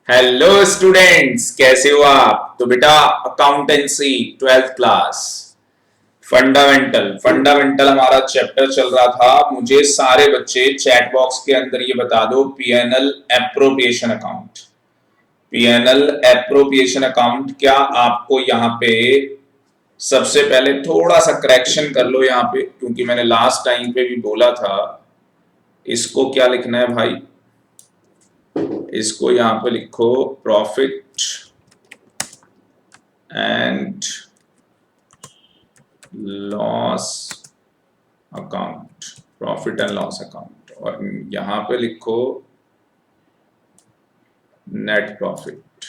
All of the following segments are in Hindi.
हेलो स्टूडेंट्स, कैसे हो आप? तो बेटा accountancy 12th class fundamental fundamental हमारा चैप्टर चल रहा था। मुझे सारे बच्चे चैट बॉक्स के अंदर ये बता दो, PNL appropriation account, PNL appropriation account क्या आपको यहाँ पे सबसे पहले थोड़ा सा करेक्शन कर लो यहाँ पे, क्योंकि मैंने लास्ट टाइम पे भी बोला था। इसको क्या लिखना है भाई? इसको यहाँ पे लिखो profit and loss account, profit and loss account, और यहां पे लिखो नेट प्रॉफिट,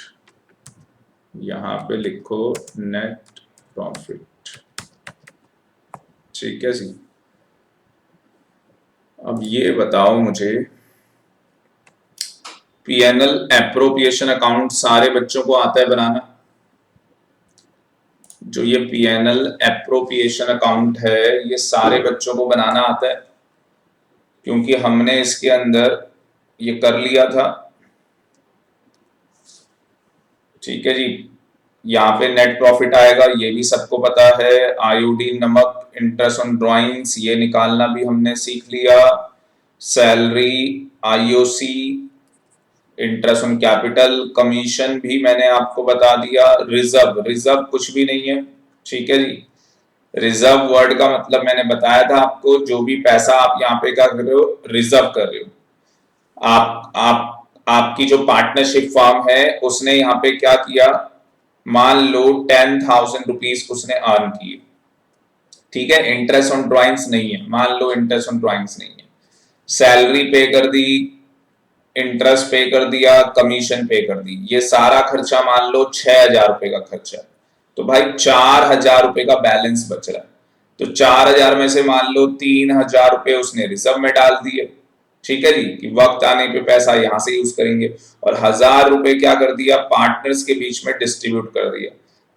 यहां पे लिखो नेट प्रॉफिट। ठीक है जी। अब ये बताओ मुझे, पीएनएल एप्रोप्रिएशन अकाउंट सारे बच्चों को आता है बनाना? जो ये पीएनएल एप्रोप्रिएशन अकाउंट है ये सारे बच्चों को बनाना आता है, क्योंकि हमने इसके अंदर ये कर लिया था। ठीक है जी। यहाँ पे नेट प्रॉफिट आएगा, ये भी सबको पता है। आयोडीन नमक, इंटरेस्ट ऑन ड्राइंग्स, ये निकालना भी हमने सीख लिया। Salary, IOC, interest on capital, commission भी मैंने आपको बता दिया। रिजर्व, रिजर्व कुछ भी नहीं है। ठीक है जी। रिजर्व वर्ड का मतलब मैंने बताया था आपको, जो भी पैसा आप यहाँ पे क्या कर रहे हो, रिजर्व कर रहे हो। आप आपकी जो पार्टनरशिप फर्म है उसने यहाँ पे क्या किया, मान लो 10,000 रुपीज उसने अर्न किए। ठीक है, इंटरेस्ट ऑन ड्राइंग्स नहीं है, मान लो इंटरेस्ट ऑन ड्राइंग्स नहीं है। सैलरी पे कर दी, इंटरेस्ट पे कर दिया, कमीशन पे कर दी, ये सारा खर्चा मान लो 6,000 रुपए का खर्चा। तो भाई 4,000 रुपए का बैलेंस बच रहा है। तो 4,000 में से मान लो 3,000 रुपए उसने रिजर्व में डाल दिए। ठीक है जी, कि वक्त आने पे पैसा यहां से यूज करेंगे। और 1,000 रुपए क्या कर दिया, पार्टनर्स के बीच में डिस्ट्रीब्यूट कर दिया।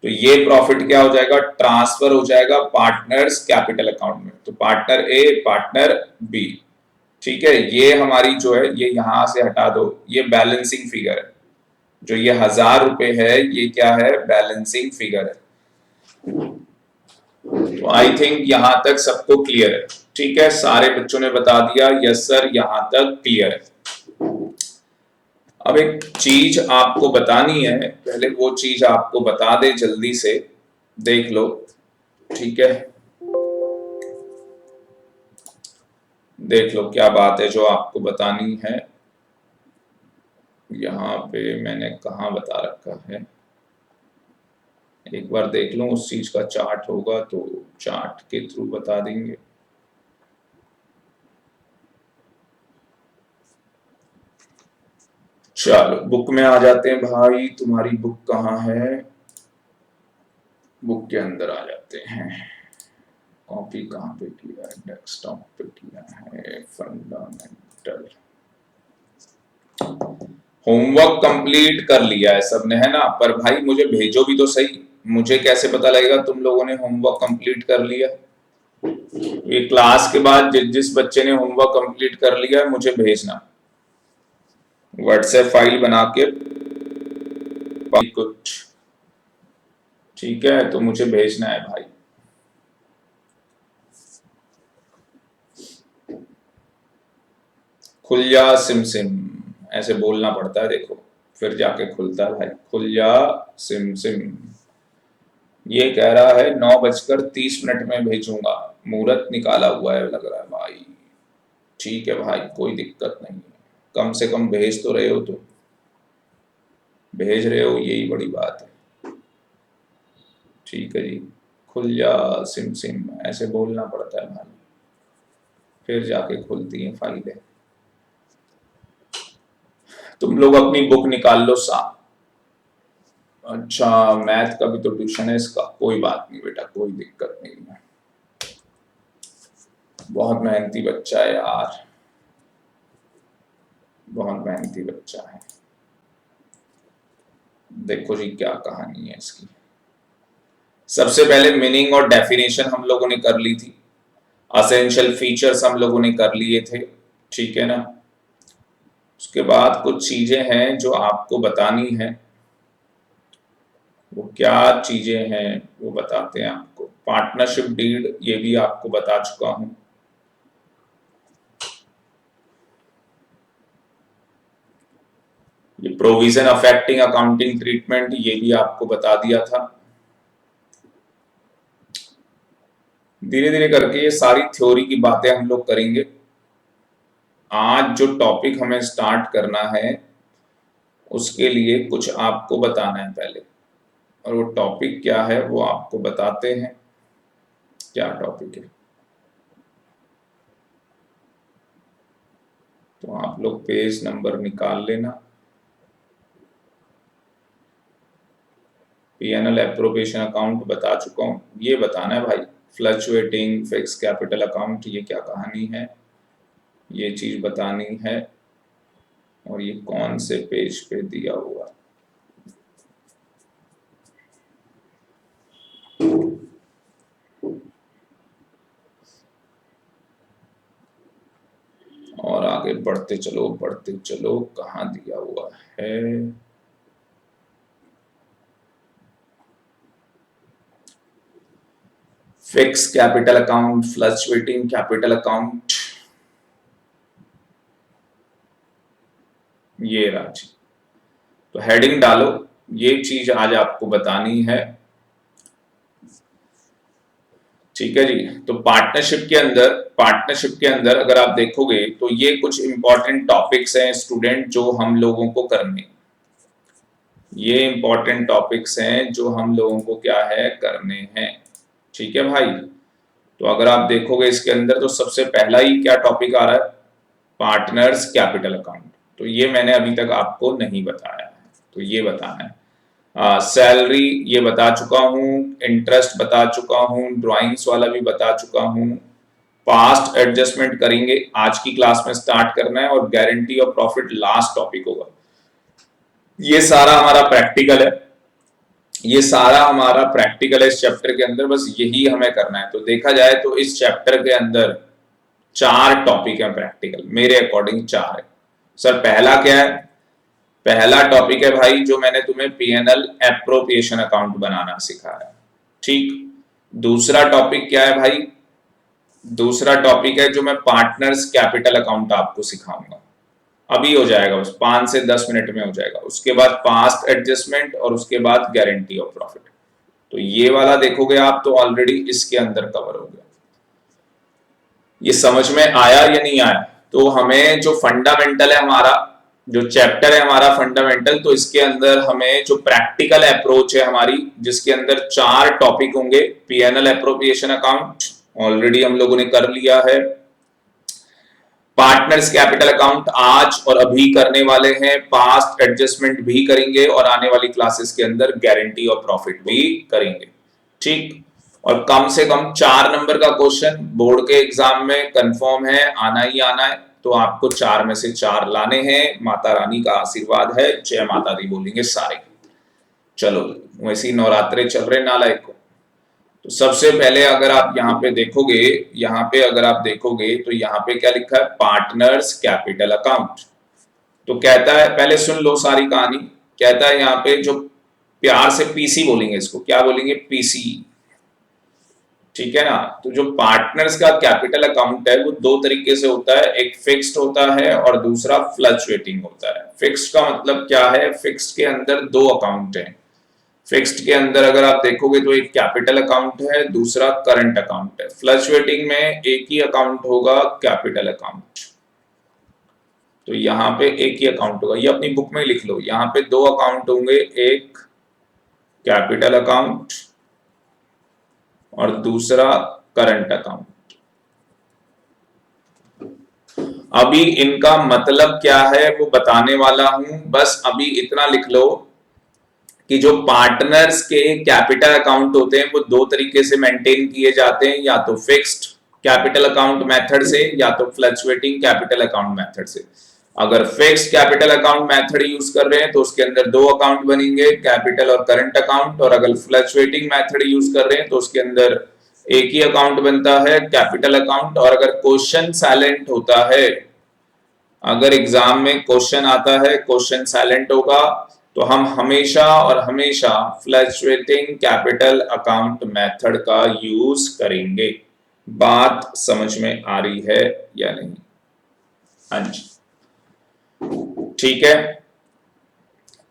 तो ये प्रॉफिट क्या हो जाएगा, ट्रांसफर हो जाएगा पार्टनर्स कैपिटल अकाउंट में। तो पार्टनर ए, पार्टनर बी। ठीक है, ये हमारी जो है ये यहां से हटा दो, ये बैलेंसिंग फिगर है। जो ये 1,000 रुपए है ये क्या है, बैलेंसिंग फिगर है। तो आई थिंक यहां तक सबको क्लियर है। ठीक है, सारे बच्चों ने बता दिया यस सर, यहां तक क्लियर है। अब एक चीज आपको बतानी है, पहले वो चीज आपको बता दे जल्दी से, देख लो। ठीक है, देख लो क्या बात है जो आपको बतानी है। यहाँ पे मैंने कहा बता रखा है, एक बार देख लो, उस चीज का चार्ट होगा तो चार्ट के थ्रू बता देंगे। चलो बुक में आ जाते हैं भाई, तुम्हारी बुक कहाँ है? बुक के अंदर आ जाते हैं। कॉपी कहाँ पे किया है, डेस्कटॉप पे किया है। फंडामेंटल होमवर्क कंप्लीट कर लिया है सबने, है ना? पर भाई मुझे भेजो भी तो सही, मुझे कैसे पता लगेगा तुम लोगों ने होमवर्क कंप्लीट कर लिया? ये क्लास के बाद जिस जिस बच्चे ने होमवर्क कंप्लीट कर लिया है मुझे भेजना, व्हाट्सएप फाइल बना के कुछ। ठीक है, तो मुझे भेजना है भाई। खुल जा सिम सिम, ऐसे बोलना पड़ता है, देखो फिर जाके खुलता है भाई। खुल जा सिम सिम। ये कह रहा है 9:30 में भेजूंगा, मुहूर्त निकाला हुआ है लग रहा है भाई। ठीक है भाई, कोई दिक्कत नहीं है, कम से कम भेज तो रहे हो तुम, भेज रहे हो यही बड़ी बात है। ठीक है जी, खुल जा सिम सिम ऐसे बोलना पड़ता है भाई, फिर जाके खुलती है फाइलें। तुम लोग अपनी बुक निकाल लो साहब। अच्छा, मैथ का भी तो ट्यूशन है इसका, कोई बात नहीं बेटा, कोई दिक्कत नहीं है। बहुत मेहनती बच्चा है यार, बहुत मेहनती बच्चा है। देखो जी क्या कहानी है इसकी। सबसे पहले मीनिंग और डेफिनेशन हम लोगों ने कर ली थी, असेंशियल फीचर्स हम लोगों ने कर लिए थे। ठीक है ना? उसके बाद कुछ चीजें हैं जो आपको बतानी है। वो क्या चीजें हैं वो बताते हैं आपको। पार्टनरशिप डीड ये भी आपको बता चुका हूं। ये प्रोविजन अफेक्टिंग अकाउंटिंग ट्रीटमेंट ये भी आपको बता दिया था। धीरे धीरे करके ये सारी थ्योरी की बातें हम लोग करेंगे। आज जो टॉपिक हमें स्टार्ट करना है उसके लिए कुछ आपको बताना है पहले, और वो टॉपिक क्या है वो आपको बताते हैं। क्या टॉपिक है तो आप लोग पेज नंबर निकाल लेना। पीएनएल एप्रोप्रिएशन अकाउंट बता चुका हूं। ये बताना है भाई फ्लक्चुएटिंग फिक्स कैपिटल अकाउंट ये क्या कहानी है, ये चीज बतानी है। और ये कौन से पेज पे दिया हुआ है। और आगे बढ़ते चलो कहाँ दिया हुआ है। Fix capital account, fluctuating capital account, ये राजी। तो हेडिंग डालो, ये चीज आज आपको बतानी है। ठीक है जी। तो पार्टनरशिप के अंदर अगर आप देखोगे तो ये कुछ इंपॉर्टेंट टॉपिक्स हैं स्टूडेंट जो हम लोगों को करने, ये इंपॉर्टेंट टॉपिक्स हैं जो हम लोगों को क्या है करने हैं। ठीक है भाई। तो अगर आप देखोगे इसके अंदर तो सबसे पहला ही क्या टॉपिक आ रहा है, पार्टनर्स कैपिटल अकाउंट। तो ये मैंने अभी तक आपको नहीं बताया है, तो ये बताना है। सैलरी ये बता चुका हूं, इंटरेस्ट बता चुका हूं, ड्राइंग्स वाला भी बता चुका हूं। पास्ट एडजस्टमेंट करेंगे आज की क्लास में स्टार्ट करना है, और guarantee of profit last topic होगा। ये सारा हमारा प्रैक्टिकल है, ये सारा हमारा प्रैक्टिकल है इस चैप्टर के अंदर, बस यही हमें करना है। तो देखा जाए तो इस चैप्टर के अंदर 4 टॉपिक है प्रैक्टिकल, मेरे अकॉर्डिंग 4 है। सर पहला क्या है, पहला टॉपिक है भाई जो मैंने तुम्हें पीएनएल एप्रोप्रिएशन अकाउंट बनाना सिखाया। ठीक। दूसरा टॉपिक क्या है भाई, दूसरा टॉपिक है जो मैं पार्टनर्स कैपिटल अकाउंट आपको सिखाऊंगा। अभी हो जाएगा, बस 5 से 10 मिनट में हो जाएगा। उसके बाद पास्ट एडजस्टमेंट और उसके बाद गारंटी ऑफ प्रॉफिट। तो ये वाला देखोगे आप तो ऑलरेडी इसके अंदर कवर हो गया। ये समझ में आया या नहीं आया। तो हमें जो फंडामेंटल है हमारा, जो चैप्टर है हमारा फंडामेंटल, तो इसके अंदर हमें जो प्रैक्टिकल अप्रोच है हमारी, जिसके अंदर 4 टॉपिक होंगे। पीएनएल एप्रोप्रिएशन अकाउंट ऑलरेडी हम लोगों ने कर लिया है। पार्टनर्स कैपिटल अकाउंट आज और अभी करने वाले हैं, पास्ट एडजस्टमेंट भी करेंगे, और आने वाली क्लासेस के अंदर गारंटी और प्रॉफिट भी करेंगे। ठीक। और कम से कम 4 नंबर का क्वेश्चन बोर्ड के एग्जाम में कंफर्म है, आना ही आना है। तो आपको 4 में से 4 लाने हैं। माता रानी का आशीर्वाद है, जय माता दी बोलेंगे सारे। चलो वैसे ही नवरात्रे चल रहे नालायक को। तो सबसे पहले अगर आप यहाँ पे देखोगे, यहाँ पे अगर आप देखोगे तो यहाँ पे क्या लिखा है, पार्टनर्स कैपिटल अकाउंट। तो कहता है, पहले सुन लो सारी कहानी। कहता है यहाँ पे, जो प्यार से पीसी बोलेंगे, इसको क्या बोलेंगे, पीसी। ठीक है ना। तो जो पार्टनर्स का कैपिटल अकाउंट है वो 2 तरीके से होता है, एक फिक्स्ड होता है और दूसरा फ्लक्चुएटिंग होता है। फिक्स्ड का मतलब क्या है, फिक्स्ड के अंदर 2 अकाउंट हैं। फिक्स्ड के अंदर अगर आप देखोगे तो एक कैपिटल अकाउंट है, दूसरा करंट अकाउंट है। फ्लक्चुएटिंग में एक ही अकाउंट होगा, कैपिटल अकाउंट। तो यहाँ पे एक ही अकाउंट होगा, ये अपनी बुक में लिख लो। यहाँ पे 2 अकाउंट होंगे, एक कैपिटल अकाउंट और दूसरा करंट अकाउंट। अभी इनका मतलब क्या है वो बताने वाला हूं, बस अभी इतना लिख लो कि जो पार्टनर्स के कैपिटल अकाउंट होते हैं वो 2 तरीके से मेंटेन किए जाते हैं, या तो फिक्स्ड कैपिटल अकाउंट मेथड से या तो फ्लक्चुएटिंग कैपिटल अकाउंट मेथड से। अगर fixed capital account method use कर रहे हैं तो उसके अंदर 2 अकाउंट बनेंगे, कैपिटल और करंट अकाउंट। और अगर फ्लक्चुएटिंग मेथड यूज कर रहे हैं तो उसके अंदर एक ही अकाउंट बनता है, कैपिटल अकाउंट। और अगर क्वेश्चन साइलेंट होता है अगर एग्जाम में क्वेश्चन आता है, क्वेश्चन साइलेंट होगा, तो हम हमेशा और हमेशा फ्लक्चुएटिंग कैपिटल अकाउंट मेथड का यूज करेंगे। बात समझ में आ रही है या नहीं? हाँ जी, ठीक है।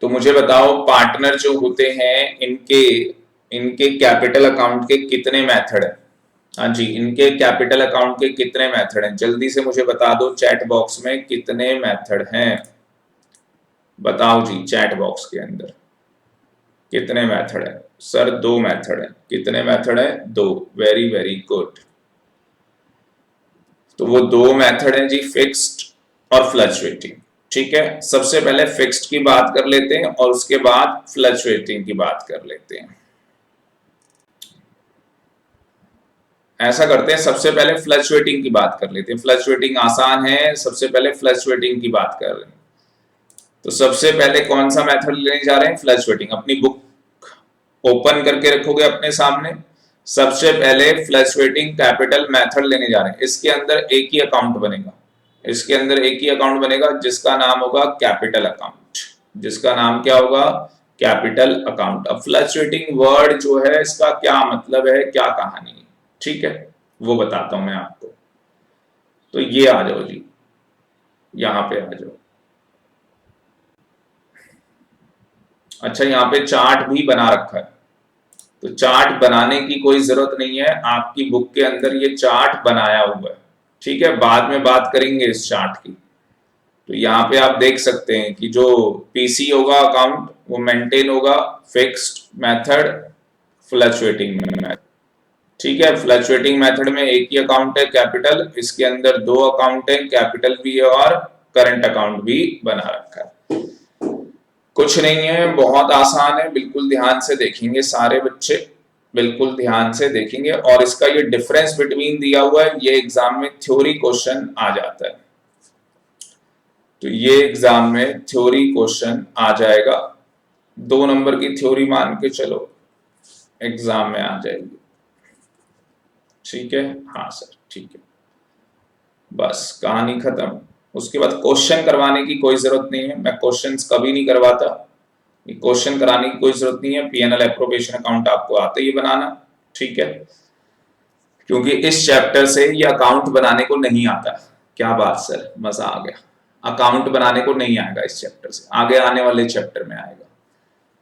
तो मुझे बताओ, पार्टनर जो होते हैं इनके इनके कैपिटल अकाउंट के कितने मेथड है? हाँ जी, इनके कैपिटल अकाउंट के कितने मेथड हैं? जल्दी से मुझे बता दो चैट बॉक्स में कितने मेथड हैं। बताओ जी, चैट बॉक्स के अंदर कितने मेथड है? सर 2 मेथड है। कितने मेथड है? 2। Very very good. तो वो 2 मेथड है जी, फिक्स्ड और फ्लक्चुएटिंग। ठीक है, सबसे पहले फिक्स्ड की बात कर लेते हैं और उसके बाद फ्लक्चुएटिंग की बात कर लेते हैं। ऐसा करते हैं, सबसे पहले फ्लक्चुएटिंग की बात कर लेते हैं। फ्लक्चुएटिंग आसान है, सबसे पहले फ्लक्चुएटिंग की बात कर रहे हैं। तो सबसे पहले कौन सा मेथड लेने जा रहे हैं? फ्लक्चुएटिंग। अपनी बुक ओपन करके रखोगे अपने सामने। सबसे पहले फ्लक्चुएटिंग कैपिटल मेथड लेने जा रहे हैं। इसके अंदर एक ही अकाउंट बनेगा, इसके अंदर एक ही अकाउंट बनेगा जिसका नाम होगा कैपिटल अकाउंट। जिसका नाम क्या होगा? Capital account. अब फ्लक्चुएटिंग वर्ड जो है इसका क्या मतलब है, क्या कहानी है, ठीक है, वो बताता हूं मैं आपको। तो ये आ जाओ जी, यहां पे आ जाओ। अच्छा, यहाँ पे चार्ट भी बना रखा है, तो चार्ट बनाने की कोई जरूरत नहीं है, आपकी बुक के अंदर ये चार्ट बनाया हुआ है। ठीक है, बाद में बात करेंगे इस चार्ट की। तो यहाँ पे आप देख सकते हैं कि जो पीसी होगा अकाउंट वो मेंटेन होगा फिक्स्ड मेथड, फ्लक्चुएटिंग मेथड। ठीक है, फ्लक्चुएटिंग मेथड में एक ही अकाउंट है कैपिटल, इसके अंदर 2 अकाउंट है, कैपिटल भी है और करंट अकाउंट भी बना रखा है। कुछ नहीं है, बहुत आसान है, बिल्कुल ध्यान से देखेंगे सारे बच्चे, बिल्कुल ध्यान से देखेंगे। और इसका ये डिफरेंस बिटवीन दिया हुआ है, ये एग्जाम में थ्योरी क्वेश्चन आ जाता है। तो ये एग्जाम में थ्योरी क्वेश्चन आ जाएगा, 2 नंबर की थ्योरी मान के चलो एग्जाम में आ जाएगी। ठीक है, हाँ सर, ठीक है, बस कहानी खत्म। उसके बाद क्वेश्चन करवाने की कोई जरूरत नहीं है, मैं क्वेश्चंस कभी नहीं करवाता, क्वेश्चन कराने की कोई जरूरत नहीं है। पीएनएल एप्रोप्रिएशन अकाउंट आपको आता ही बनाना, ठीक है, क्योंकि इस चैप्टर से ये अकाउंट बनाने को नहीं आता। क्या बात सर, मजा आ गया। अकाउंट बनाने को नहीं आएगा इस चैप्टर से, आगे आने वाले चैप्टर में आएगा।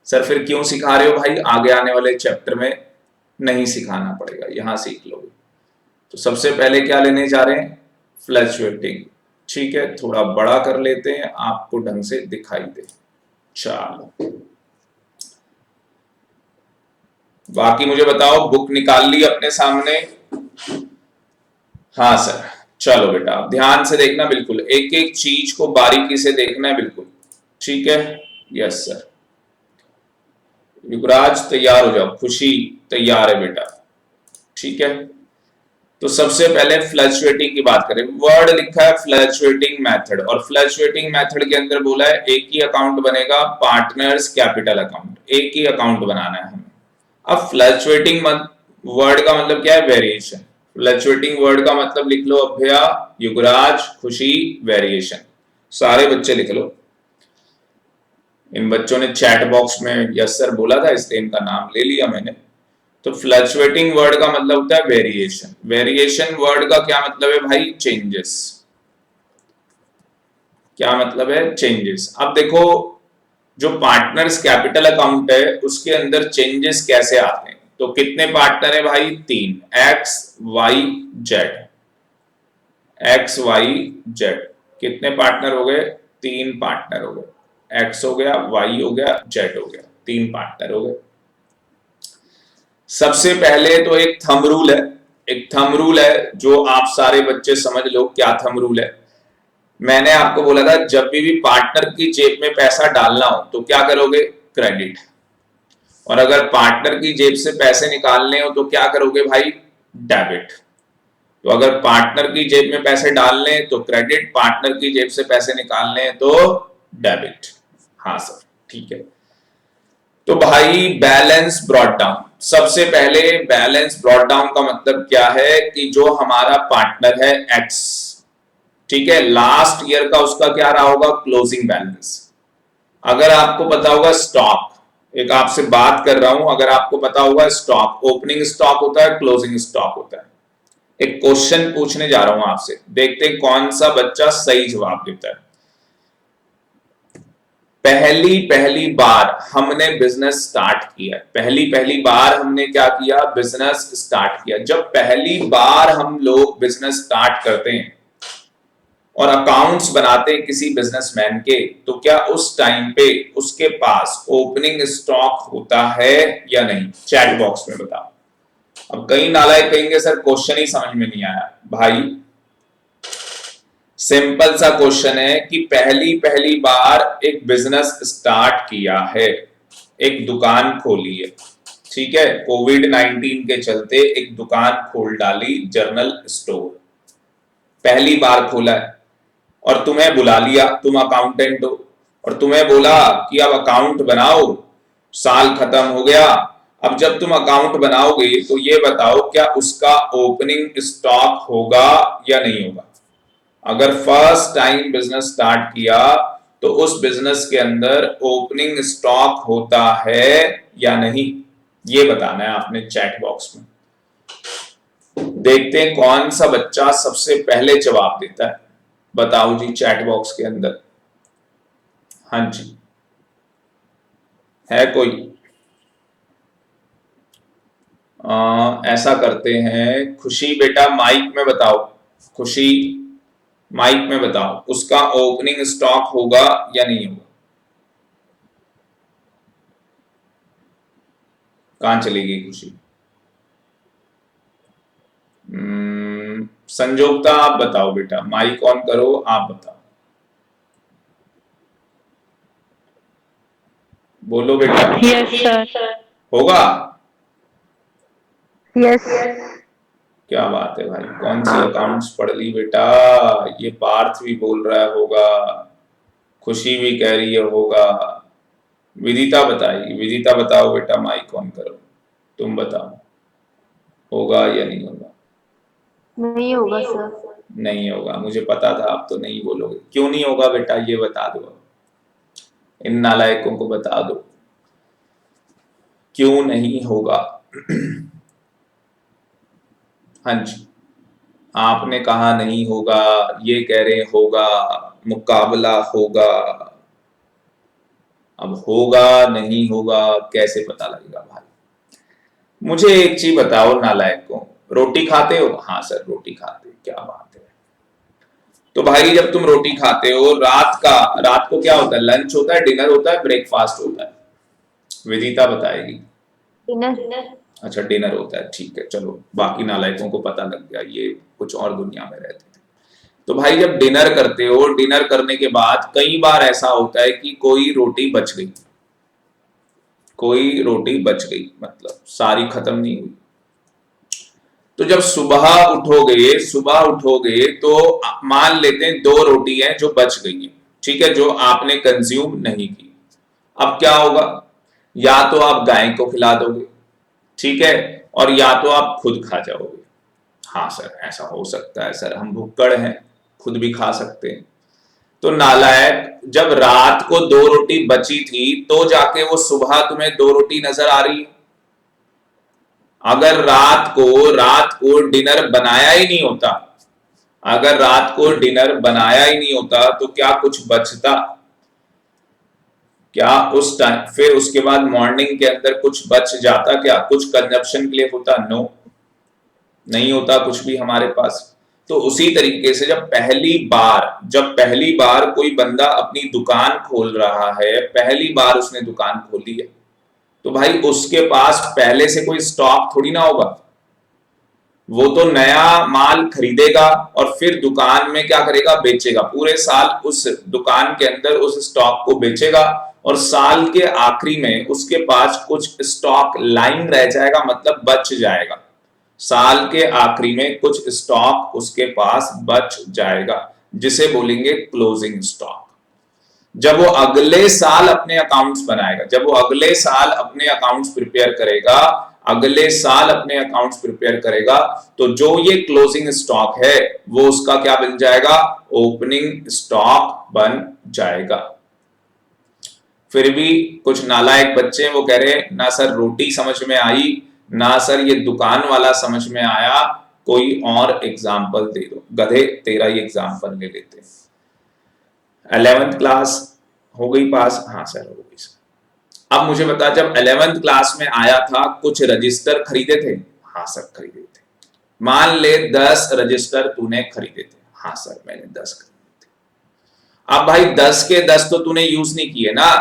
सर फिर क्यों सिखा रहे हो भाई? आगे आने वाले चैप्टर में नहीं सिखाना पड़ेगा, यहां सीख लोगे। तो सबसे पहले क्या लेने जा रहे हैं? फ्लक्चुएटिंग। ठीक है, थोड़ा बड़ा कर लेते हैं, आपको ढंग से दिखाई दे। चलो, बाकी मुझे बताओ, बुक निकाल ली अपने सामने? हाँ सर, चलो बेटा ध्यान से देखना, बिल्कुल एक एक चीज को बारीकी से देखना है, बिल्कुल ठीक है। यस सर, युवराज तैयार हो जाओ, खुशी तैयार है बेटा, ठीक है। तो सबसे पहले फ्लक्चुएटिंग की बात करें, वर्ड लिखा है फ्लक्चुएटिंग मेथड, और फ्लक्चुएटिंग मेथड के अंदर बोला है एक ही अकाउंट बनेगा, पार्टनर्स कैपिटल अकाउंट, एक ही अकाउंट बनाना है हमें। अब फ्लक्चुएटिंग वर्ड का मतलब क्या है? वेरिएशन। फ्लक्चुएटिंग वर्ड का मतलब लिख लो अभ्या, युगराज, खुशी, वेरिएशन। सारे बच्चे लिख लो। इन बच्चों ने चैट बॉक्स में यस सर बोला था, इसलिए इनका नाम ले लिया मैंने। तो फ्लक्चुएटिंग वर्ड का मतलब होता है वेरिएशन। वेरिएशन वर्ड का क्या मतलब है भाई? चेंजेस। क्या मतलब है? चेंजेस। अब देखो, जो पार्टनर्स कैपिटल अकाउंट है उसके अंदर चेंजेस कैसे आते हैं? तो कितने पार्टनर है भाई? 3, X Y Z. X Y Z कितने पार्टनर हो गए? 3 पार्टनर हो गए। एक्स हो गया, वाई हो गया, जेड हो गया, 3 पार्टनर हो गए। सबसे पहले तो एक थंब रूल है, एक थंब रूल है जो आप सारे बच्चे समझ लो। क्या थंब रूल है? मैंने आपको बोला था जब भी पार्टनर की जेब में पैसा डालना हो तो क्या करोगे? क्रेडिट। और अगर पार्टनर की जेब से पैसे निकालने हो तो क्या करोगे भाई? डेबिट। तो अगर पार्टनर की जेब में पैसे डालने तो क्रेडिट, पार्टनर की जेब से पैसे निकालने तो डेबिट। हाँ सर, ठीक है। तो भाई बैलेंस ब्रॉट डाउन, सबसे पहले बैलेंस ब्रॉट डाउन का मतलब क्या है कि जो हमारा पार्टनर है एक्स, ठीक है, लास्ट ईयर का उसका क्या रहा होगा, क्लोजिंग बैलेंस। अगर आपको पता होगा स्टॉक, एक आपसे बात कर रहा हूं, अगर आपको पता होगा स्टॉक, ओपनिंग स्टॉक होता है, क्लोजिंग स्टॉक होता है। एक क्वेश्चन पूछने जा रहा हूं आपसे, देखते हैं कौन सा बच्चा सही जवाब देता है। पहली पहली बार हमने बिजनेस स्टार्ट किया, पहली पहली बार हमने क्या किया, बिजनेस स्टार्ट किया। जब पहली बार हम लोग बिजनेस स्टार्ट करते हैं और अकाउंट्स बनाते हैं किसी बिजनेसमैन के, तो क्या उस टाइम पे उसके पास ओपनिंग स्टॉक होता है या नहीं? चैट बॉक्स में बताओ। अब कई नालायक कहेंगे सर क्वेश्चन ही समझ में नहीं आया। भाई सिंपल सा क्वेश्चन है कि पहली पहली बार एक बिजनेस स्टार्ट किया है, एक दुकान खोली है, ठीक है, कोविड-19 के चलते एक दुकान खोल डाली, जनरल स्टोर, पहली बार खोला है और तुम्हें बुला लिया, तुम अकाउंटेंट हो और तुम्हें बोला कि अब अकाउंट बनाओ, साल खत्म हो गया, अब जब तुम अकाउंट बनाओगे तो ये बताओ क्या उसका ओपनिंग स्टॉक होगा या नहीं होगा? अगर फर्स्ट टाइम बिजनेस स्टार्ट किया तो उस बिजनेस के अंदर ओपनिंग स्टॉक होता है या नहीं, ये बताना है आपने चैट बॉक्स में। देखते हैं कौन सा बच्चा सबसे पहले जवाब देता है। बताओ जी चैट बॉक्स के अंदर। हाँ जी, है कोई? ऐसा करते हैं, खुशी बेटा माइक में बताओ, खुशी माइक में बताओ, उसका ओपनिंग स्टॉक होगा या नहीं होगा? कहां चली गई खुशी? संजोगता आप बताओ बेटा, माइक ऑन करो, आप बताओ, बोलो बेटा। Yes sir. होगा? यस। क्या बात है भाई, कौन सी अकाउंट्स पढ़ ली बेटा? ये पार्थ भी बोल रहा है होगा, खुशी भी कह रही है होगा, विदिता बताएगी, विदिता बताओ बेटा, माइक ऑन करो, तुम बताओ होगा या नहीं होगा? नहीं होगा सर। नहीं होगा, मुझे पता था आप तो नहीं बोलोगे। क्यों नहीं होगा बेटा, ये बता दो, इन नालायकों को बता दो क्यों नहीं होगा। हाँ जी, आपने कहा नहीं होगा, ये कह रहे होगा, मुकाबला होगा। अब होगा नहीं होगा कैसे पता लगेगा भाई? मुझे एक चीज बताओ नालायकों, रोटी खाते हो? हाँ सर रोटी खाते, क्या बात है। तो भाई जब तुम रोटी खाते हो, रात को क्या होता है, लंच होता है, डिनर होता है, ब्रेकफास्ट होता है? विदिता बताएगी। डिनर। अच्छा डिनर होता है, ठीक है, चलो बाकी नालायकों को पता लग गया, ये कुछ और दुनिया में रहते थे। तो भाई जब डिनर करते हो, डिनर करने के बाद कई बार ऐसा होता है कि कोई रोटी बच गई, कोई रोटी बच गई, मतलब सारी खत्म नहीं हुई। तो जब सुबह उठोगे तो मान लेते हैं 2 रोटी हैं जो बच गई है, ठीक है, जो आपने कंज्यूम नहीं की। अब क्या होगा, या तो आप गाय को खिला दोगे, ठीक है, और या तो आप खुद खा जाओगे। हाँ सर ऐसा हो सकता है सर, हम भुक्कड़ हैं, खुद भी खा सकते हैं। तो नालायक, जब रात को 2 रोटी बची थी तो जाके वो सुबह तुम्हें 2 रोटी नजर आ रही है। अगर रात को डिनर बनाया ही नहीं होता, अगर रात को डिनर बनाया ही नहीं होता तो क्या कुछ बचता? क्या उस टाइम फिर उसके बाद मॉर्निंग के अंदर कुछ बच जाता? क्या कुछ कंजप्शन के लिए होता? नो, नहीं होता कुछ भी हमारे पास। तो उसी तरीके से जब पहली बार कोई बंदा अपनी दुकान खोल रहा है, पहली बार उसने दुकान खोली है, तो भाई उसके पास पहले से कोई स्टॉक थोड़ी ना होगा। वो तो नया माल खरीदेगा और फिर दुकान में क्या करेगा, बेचेगा, पूरे साल उस दुकान के अंदर उस स्टॉक को बेचेगा और साल के आखिरी में उसके पास कुछ स्टॉक लाइन रह जाएगा, मतलब बच जाएगा। साल के आखिरी में कुछ स्टॉक उसके पास बच जाएगा, जिसे बोलेंगे क्लोजिंग स्टॉक। जब वो अगले साल अपने अकाउंट्स बनाएगा, जब वो अगले साल अपने अकाउंट्स प्रिपेयर करेगा, अगले साल अपने अकाउंट्स प्रिपेयर करेगा, तो जो ये क्लोजिंग स्टॉक है वो उसका क्या बन जाएगा, ओपनिंग स्टॉक बन जाएगा। फिर भी कुछ नालायक बच्चे वो कह रहे ना सर रोटी समझ में आई, ना सर ये दुकान वाला समझ में आया, कोई और एग्जाम्पल दे दो। गधे तेरा ही एग्जाम्पल ले लेते। 11th क्लास हो गई पास? हाँ सर हो गई सर। अब मुझे बता, जब 11th क्लास में आया था कुछ रजिस्टर खरीदे थे? हाँ सर खरीदे थे। मान ले 10 रजिस्टर तूने खरीदे थे? हाँ सर मैंने 10 खरीदे थे। अब भाई 10 के 10 तो तूने यूज नहीं किए ना,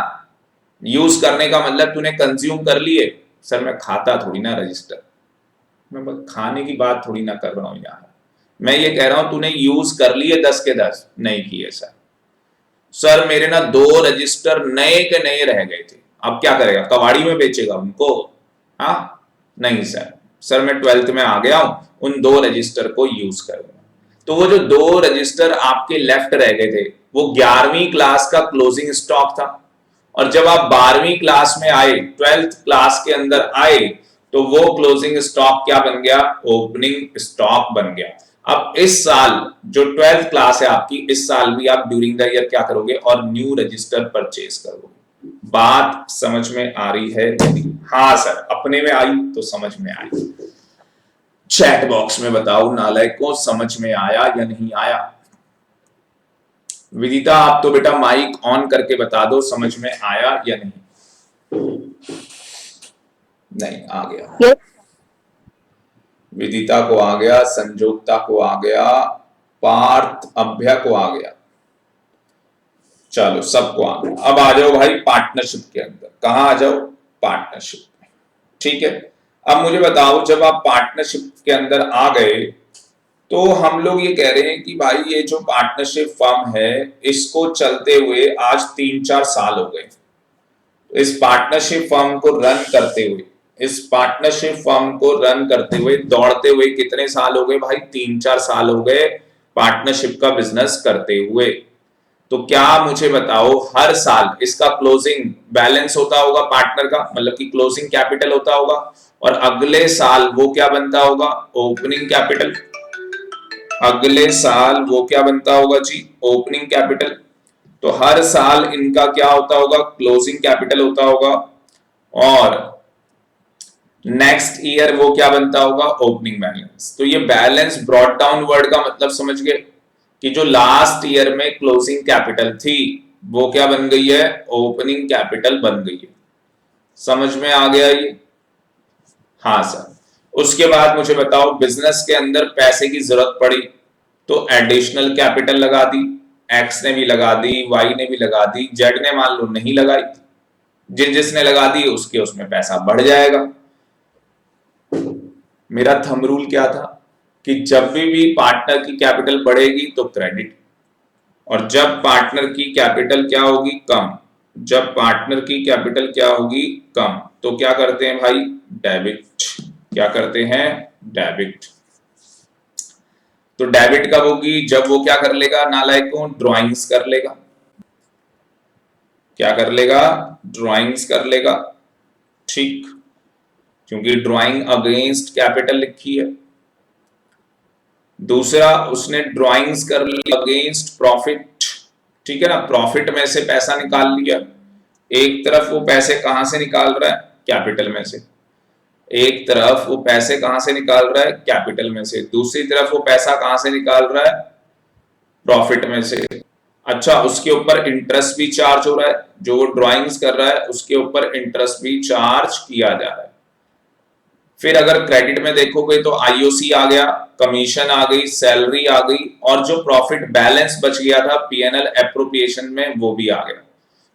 यूज करने का मतलब तूने कंज्यूम कर लिए। सर मैं खाता थोड़ी ना रजिस्टर, मैं बस खाने की बात थोड़ी ना कर रहा हूं यार, मैं ये कह रहा हूं तूने यूज कर लिए 10 के 10? नहीं किए सर। सर मेरे ना 2 रजिस्टर नए के नए रह गए थे, अब क्या करेगा, कबाड़ी में बेचेगा उनको? हाँ नहीं सर, सर मैं 12th में आ गया हूं, उन 2 रजिस्टर को यूज करूंगा। तो वो जो 2 रजिस्टर आपके लेफ्ट रह गए थे वो 11वीं क्लास का क्लोजिंग स्टॉक था, और जब आप 12वीं क्लास में आए, 12th क्लास के अंदर आए, तो वो क्लोजिंग स्टॉक क्या बन गया, ओपनिंग स्टॉक बन गया। अब इस साल जो 12th क्लास है आपकी, इस साल भी आप ड्यूरिंग द ईयर क्या करोगे, और न्यू रजिस्टर परचेज करोगे। बात समझ में आ रही है? हाँ सर, अपने में आई तो समझ में आई। चैट बॉक्स में बताओ नालायक को समझ में आया या नहीं आया। विदिता आप तो बेटा माइक ऑन करके बता दो समझ में आया या नहीं। नहीं आ गया। yes. विदिता को आ गया, संजोक्ता को आ गया, पार्थ अभ्या को आ गया, चलो सबको आ गया। अब आ जाओ भाई पार्टनरशिप के अंदर। कहां आ जाओ? पार्टनरशिप में। ठीक है, अब मुझे बताओ जब आप पार्टनरशिप के अंदर आ गए तो हम लोग ये कह रहे हैं कि भाई ये जो पार्टनरशिप फर्म है इसको चलते हुए आज 3-4 साल हो गए। इस पार्टनरशिप फर्म को रन करते हुए, इस पार्टनरशिप फर्म को रन करते हुए, दौड़ते हुए कितने साल हो गए भाई? 3-4 साल हो गए पार्टनरशिप का बिजनेस करते हुए। तो क्या मुझे बताओ हर साल इसका क्लोजिंग बैलेंस होता होगा पार्टनर का, मतलब कि क्लोजिंग कैपिटल होता होगा, और अगले साल वो क्या बनता होगा, ओपनिंग कैपिटल। अगले साल वो क्या बनता होगा जी, ओपनिंग कैपिटल। तो हर साल इनका क्या होता होगा, क्लोजिंग कैपिटल होता होगा, और नेक्स्ट ईयर वो क्या बनता होगा, ओपनिंग बैलेंस। तो ये बैलेंस ब्रॉट डाउन वर्ड का मतलब समझ गए कि जो लास्ट ईयर में क्लोजिंग कैपिटल थी वो क्या बन गई है, ओपनिंग कैपिटल बन गई है। समझ में आ गया ये? हाँ सर। उसके बाद मुझे बताओ बिजनेस के अंदर पैसे की जरूरत पड़ी तो एडिशनल कैपिटल लगा दी, एक्स ने भी लगा दी, वाई ने भी लगा दी, जेड ने मान लो नहीं लगाई, जिसने लगा दी उसके उसमें पैसा बढ़ जाएगा। मेरा थंब रूल क्या था कि जब भी पार्टनर की कैपिटल बढ़ेगी तो क्रेडिट, और जब पार्टनर की कैपिटल क्या होगी, कम, जब पार्टनर की कैपिटल क्या होगी, कम, तो क्या करते हैं भाई, डेबिट। क्या करते हैं, डेबिट। तो डेबिट कब होगी, जब वो क्या कर लेगा नालायक को, ड्राइंग्स कर लेगा। क्या कर लेगा, ड्राइंग्स कर लेगा। ठीक, क्योंकि ड्राइंग अगेंस्ट कैपिटल लिखी है। दूसरा उसने ड्राइंग्स कर ली अगेंस्ट प्रॉफिट, ठीक है ना, प्रॉफिट में से पैसा निकाल लिया। एक तरफ वो पैसे कहां से निकाल रहा है, कैपिटल में से, एक तरफ वो पैसे कहां से निकाल रहा है, कैपिटल में से, दूसरी तरफ वो पैसा कहां से निकाल रहा है, प्रॉफिट में से। अच्छा, उसके ऊपर इंटरेस्ट भी चार्ज हो रहा है, जो वो ड्राइंग्स कर रहा है उसके ऊपर इंटरेस्ट भी चार्ज किया जा रहा है। फिर अगर क्रेडिट में देखोगे तो आईओसी आ गया, कमीशन आ गई, सैलरी आ गई, और जो प्रॉफिट बैलेंस बच गया था पीएनएल एप्रोप्रिएशन में वो भी आ गया।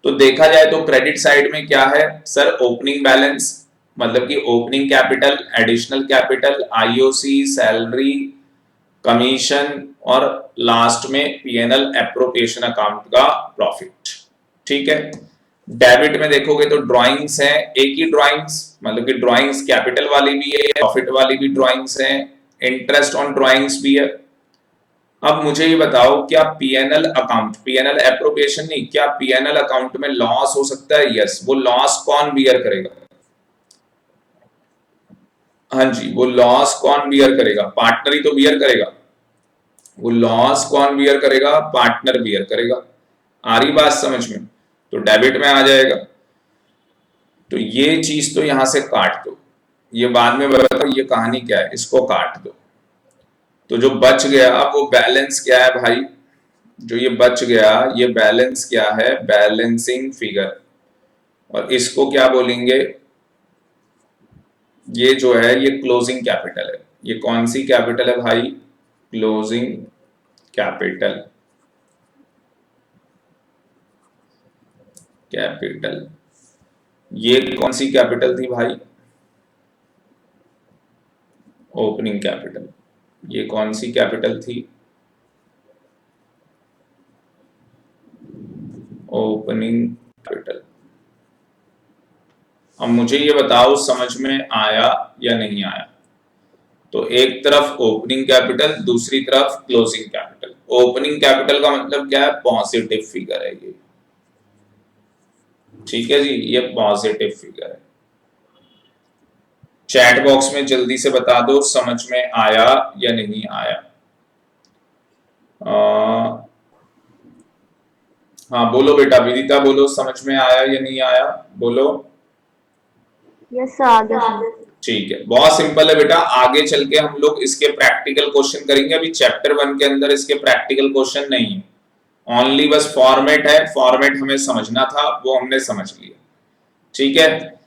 तो देखा जाए तो क्रेडिट साइड में क्या है सर, ओपनिंग बैलेंस, मतलब कि opening capital, additional capital, IOC, salary, commission, और लास्ट में पीएनएल एप्रोप्रिएशन अकाउंट का प्रॉफिट। ठीक है। डेबिट में देखोगे तो ड्राइंग्स है, एक ही ड्राइंग्स, मतलब कि ड्राइंग्स कैपिटल वाली भी है, प्रॉफिट वाली भी ड्राइंग्स है, इंटरेस्ट ऑन ड्राइंग्स भी है। अब मुझे ये बताओ क्या पीएनएल अकाउंट, पीएनएल एप्रोप्रिएशन नहीं, क्या पीएनएल अकाउंट में लॉस हो सकता है? यस। वो लॉस कौन बियर करेगा, हाँ जी, वो लॉस कौन बियर करेगा? पार्टनर ही तो बियर करेगा। वो लॉस कौन बियर करेगा? पार्टनर बियर करेगा। आ रही बात समझ में? तो डेबिट में आ जाएगा। तो ये चीज तो यहां से काट दो, ये बाद में बताओ ये कहानी क्या है, इसको काट दो। तो जो बच गया अब वो बैलेंस क्या है भाई? जो ये बच गया ये बैलेंस क्या है? Balancing figure. और इसको क्या बोलेंगे? ये जो है ये क्लोजिंग कैपिटल है। ये कौन सी कैपिटल है भाई? Closing capital. कैपिटल ये कौन सी कैपिटल थी भाई? Opening capital. ये कौन सी कैपिटल थी? Opening capital. अब मुझे ये बताओ समझ में आया या नहीं आया? तो एक तरफ ओपनिंग कैपिटल, दूसरी तरफ क्लोजिंग कैपिटल। ओपनिंग कैपिटल का मतलब क्या है? पॉजिटिव फिगर है ये। ठीक है जी, ये पॉजिटिव फिगर है। चैट बॉक्स में जल्दी से बता दो समझ में आया या नहीं आया। हाँ बोलो बेटा, विदिता बोलो समझ में आया या नहीं आया, बोलो। यस आ गया सर। ठीक है, बहुत सिंपल है बेटा। आगे चल के हम लोग इसके प्रैक्टिकल क्वेश्चन करेंगे। अभी चैप्टर 1 के अंदर इसके प्रैक्टिकल क्वेश्चन नहीं है, ओनली बस फॉर्मेट है। फॉर्मेट हमें समझना था, वो हमने समझ लिया। ठीक है,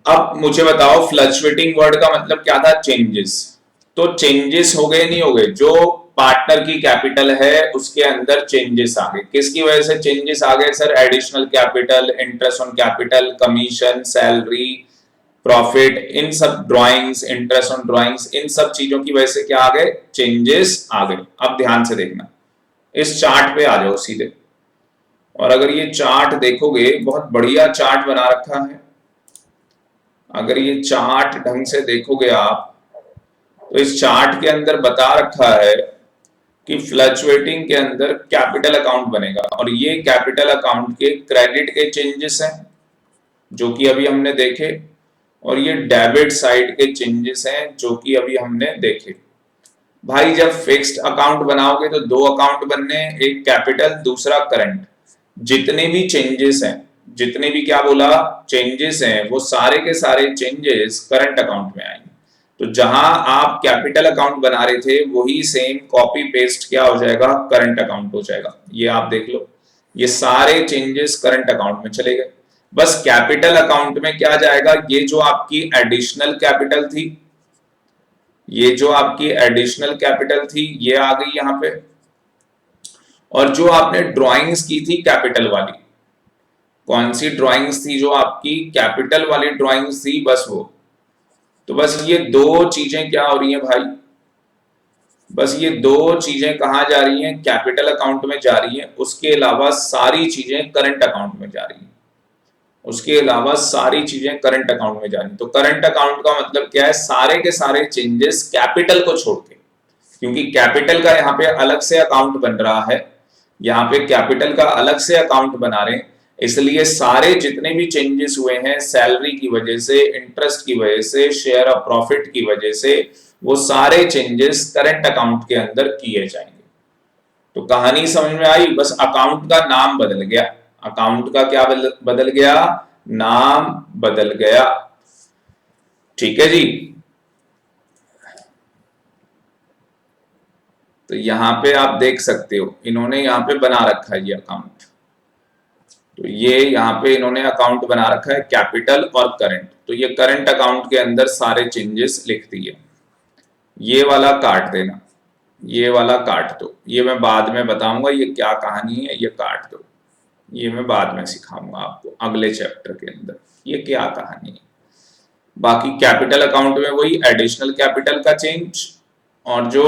अब मुझे बताओ फ्लक्चुएटिंग वर्ड का मतलब क्या था? चेंजेस। तो चेंजेस हो गए नहीं हो गए? जो पार्टनर की कैपिटल है उसके अंदर चेंजेस आ गए। किसकी वजह से चेंजेस आ गए sir? Additional capital, interest on capital, commission, salary, profit, इन सब ड्राइंग्स, इंटरेस्ट ऑन ड्राइंग्स, इन सब चीजों की वजह से क्या आ गए? चेंजेस आ गए। अब ध्यान से देखना, इस चार्ट पे आ जाओ सीधे। और अगर ये चार्ट देखोगे, बहुत बढ़िया चार्ट बना रखा है। अगर ये चार्ट ढंग से देखोगे आप, तो इस चार्ट के अंदर बता रखा है कि फ्लक्चुएटिंग के अंदर कैपिटल अकाउंट बनेगा। और ये कैपिटल अकाउंट के क्रेडिट के चेंजेस हैं जो कि अभी हमने देखे, और ये डेबिट साइड के चेंजेस हैं जो कि अभी हमने देखे। भाई जब फिक्स्ड अकाउंट बनाओगे तो दो अकाउंट बनने, एक कैपिटल दूसरा करंट। जितने भी चेंजेस हैं, जितने भी क्या बोला? चेंजेस हैं, वो सारे के सारे चेंजेस करंट अकाउंट में आएंगे। तो जहां आप कैपिटल अकाउंट बना रहे थे वही सेम कॉपी पेस्ट क्या हो जाएगा? करंट अकाउंट हो जाएगा। ये आप देख लो, ये सारे चेंजेस करंट अकाउंट में चले गए। बस कैपिटल अकाउंट में क्या जाएगा? ये जो आपकी एडिशनल कैपिटल थी, ये जो आपकी एडिशनल कैपिटल थी ये आ गई यहां पे। और जो आपने ड्राइंग्स की थी कैपिटल वाली, कौन सी ड्राइंग्स थी? जो आपकी कैपिटल वाली ड्राइंग्स थी, बस वो। तो बस ये दो चीजें क्या हो रही हैं भाई? बस ये दो चीजें कहां जा रही हैं? कैपिटल अकाउंट में जा रही हैं। उसके अलावा सारी चीजें करंट अकाउंट में जा रही हैं। उसके अलावा सारी चीजें करंट अकाउंट में जा रही हैं। तो करंट अकाउंट का मतलब क्या है? सारे के सारे चेंजेस कैपिटल को छोड़ के, क्योंकि कैपिटल का यहाँ पे अलग से अकाउंट बन रहा है, यहाँ पे कैपिटल का अलग से अकाउंट बना रहे हैं, इसलिए सारे जितने भी चेंजेस हुए हैं सैलरी की वजह से, इंटरेस्ट की वजह से, शेयर ऑफ प्रॉफिट की वजह से, वो सारे चेंजेस करंट अकाउंट के अंदर किए जाएंगे। तो कहानी समझ में आई? बस अकाउंट का नाम बदल गया। अकाउंट का क्या बदल गया? नाम बदल गया। ठीक है जी। तो यहां पे आप देख सकते हो इन्होंने यहां पे बना रखा है ये अकाउंट। तो ये यहाँ पे इन्होंने अकाउंट बना रखा है कैपिटल और करंट। तो ये करंट अकाउंट के अंदर सारे चेंजेस लिख दिए। ये वाला काट देना, ये वाला काट दो, ये मैं बाद में बताऊंगा ये क्या कहानी है, ये काट दो। ये मैं बाद में सिखाऊंगा आपको अगले चैप्टर के अंदर ये क्या कहानी है। बाकी कैपिटल अकाउंट में वही एडिशनल कैपिटल का चेंज, और जो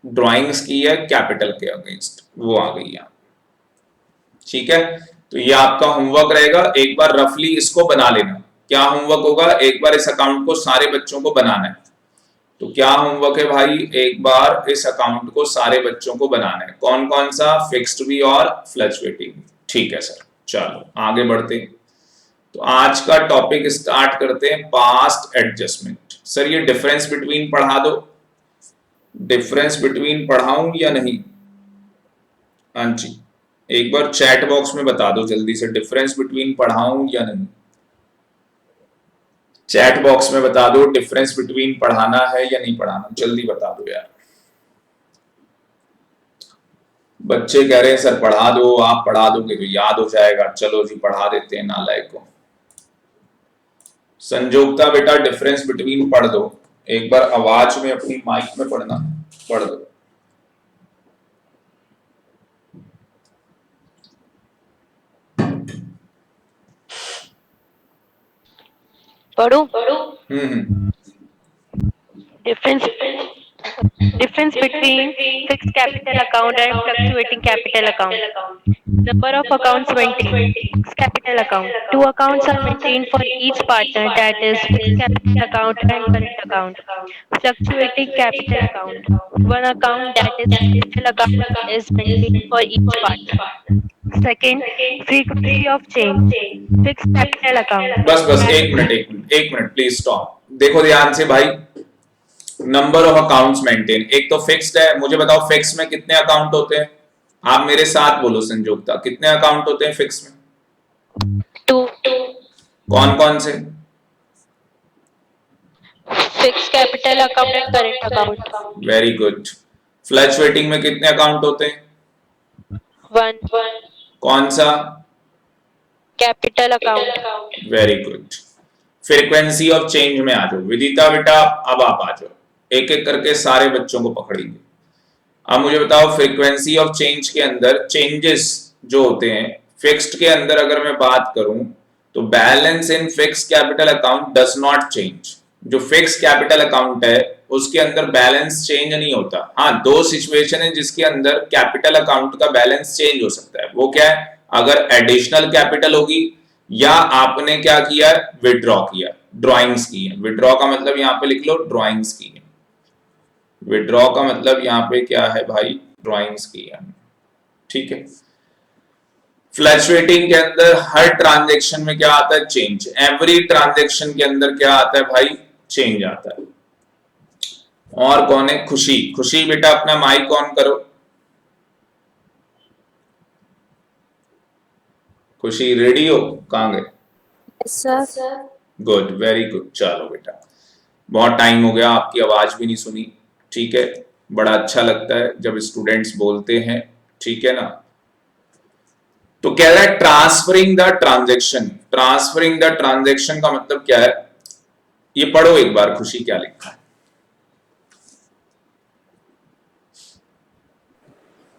ड्राइंग्स की है कैपिटल के अगेंस्ट वो आ गई यहाँ। ठीक है, तो ये आपका होमवर्क रहेगा। एक बार रफली इसको बना लेना। क्या होमवर्क होगा? एक बार इस अकाउंट को सारे बच्चों को बनाना है। तो क्या होमवर्क है भाई? एक बार इस अकाउंट को सारे बच्चों को बनाना है। कौन कौन सा? फिक्स्ड भी और फ्लक्चुएटिंग। ठीक है सर, चलो आगे बढ़ते हैं। तो आज का टॉपिक स्टार्ट करते हैं, पास्ट एडजस्टमेंट। सर ये डिफरेंस बिटवीन पढ़ा दो, डिफरेंस बिटवीन पढ़ाऊं या नहीं? हाँ जी, एक बार चैट बॉक्स में बता दो जल्दी से, डिफरेंस बिटवीन पढ़ाऊं या नहीं। चैट बॉक्स में बता दो डिफरेंस बिटवीन पढ़ाना है या नहीं पढ़ाना, जल्दी बता दो यार। बच्चे कह रहे हैं सर पढ़ा दो, आप पढ़ा दोगे तो याद हो जाएगा। चलो जी पढ़ा देते हैं नालायक को। संजोगता बेटा डिफरेंस बिटवीन पढ़ दो, एक बार आवाज में अपनी माइक में पढ़ना, पढ़ दो। पढ़ो। Difference difference between fixed capital account and fluctuating capital account. Number of accounts maintained. Fixed capital account. Two accounts are maintained for each partner, that is fixed capital account and current account. Fluctuating capital account. One account, that is capital account, is maintained for each partner. Second, frequency of change. Fixed capital account. बस एक मिनट प्लीज स्टॉप। देखो ध्यान से भाई, नंबर ऑफ अकाउंट्स मेंटेन, एक तो फिक्स्ड है। मुझे बताओ फिक्स में कितने अकाउंट होते हैं? आप मेरे साथ बोलो संजोगता, कितने अकाउंट होते हैं फिक्स में? 2. कौन कौन से? Fix capital account and current account. Very good. Fluctuating में कितने अकाउंट होते हैं? 1. कौन सा? Capital account. Very good. Frequency of change में आ जाओ विदिता बेटा, अब आप आ जाओ, एक एक करके सारे बच्चों को पकड़ेंगे। अब मुझे बताओ फ्रीक्वेंसी ऑफ चेंज के अंदर चेंजेस जो होते हैं फिक्स्ड के अंदर, अगर मैं बात करूं तो balance in fix capital account does not change. जो फिक्स कैपिटल अकाउंट है उसके अंदर बैलेंस चेंज नहीं होता। हाँ, दो सिचुएशन है जिसके अंदर कैपिटल अकाउंट का बैलेंस चेंज हो सकता है। वो क्या है? अगर एडिशनल कैपिटल होगी या आपने क्या किया, विड्रॉ किया, ड्रॉइंग्स की है। विड्रॉ का मतलब यहां पे लिख लो ड्रॉइंग्स की है। विड्रॉ का मतलब यहां पे क्या है भाई? ड्रॉइंग्स की है। ठीक है। फ्लक्चुएटिंग के अंदर हर ट्रांजैक्शन में क्या आता है? चेंज। एवरी ट्रांजैक्शन के अंदर क्या आता है भाई? चेंज आता है। और कौन है? खुशी। खुशी बेटा अपना माइक ऑन करो। खुशी रेडी हो? कहां गए? सर। Good, very good. चलो बेटा, बहुत टाइम हो गया, आपकी आवाज भी नहीं सुनी। ठीक है, बड़ा अच्छा लगता है जब स्टूडेंट्स बोलते हैं। ठीक है ना? तो कह रहा है transferring the transaction. Transferring the transaction का मतलब क्या है? ये पढ़ो एक बार, खुशी क्या लिखा है?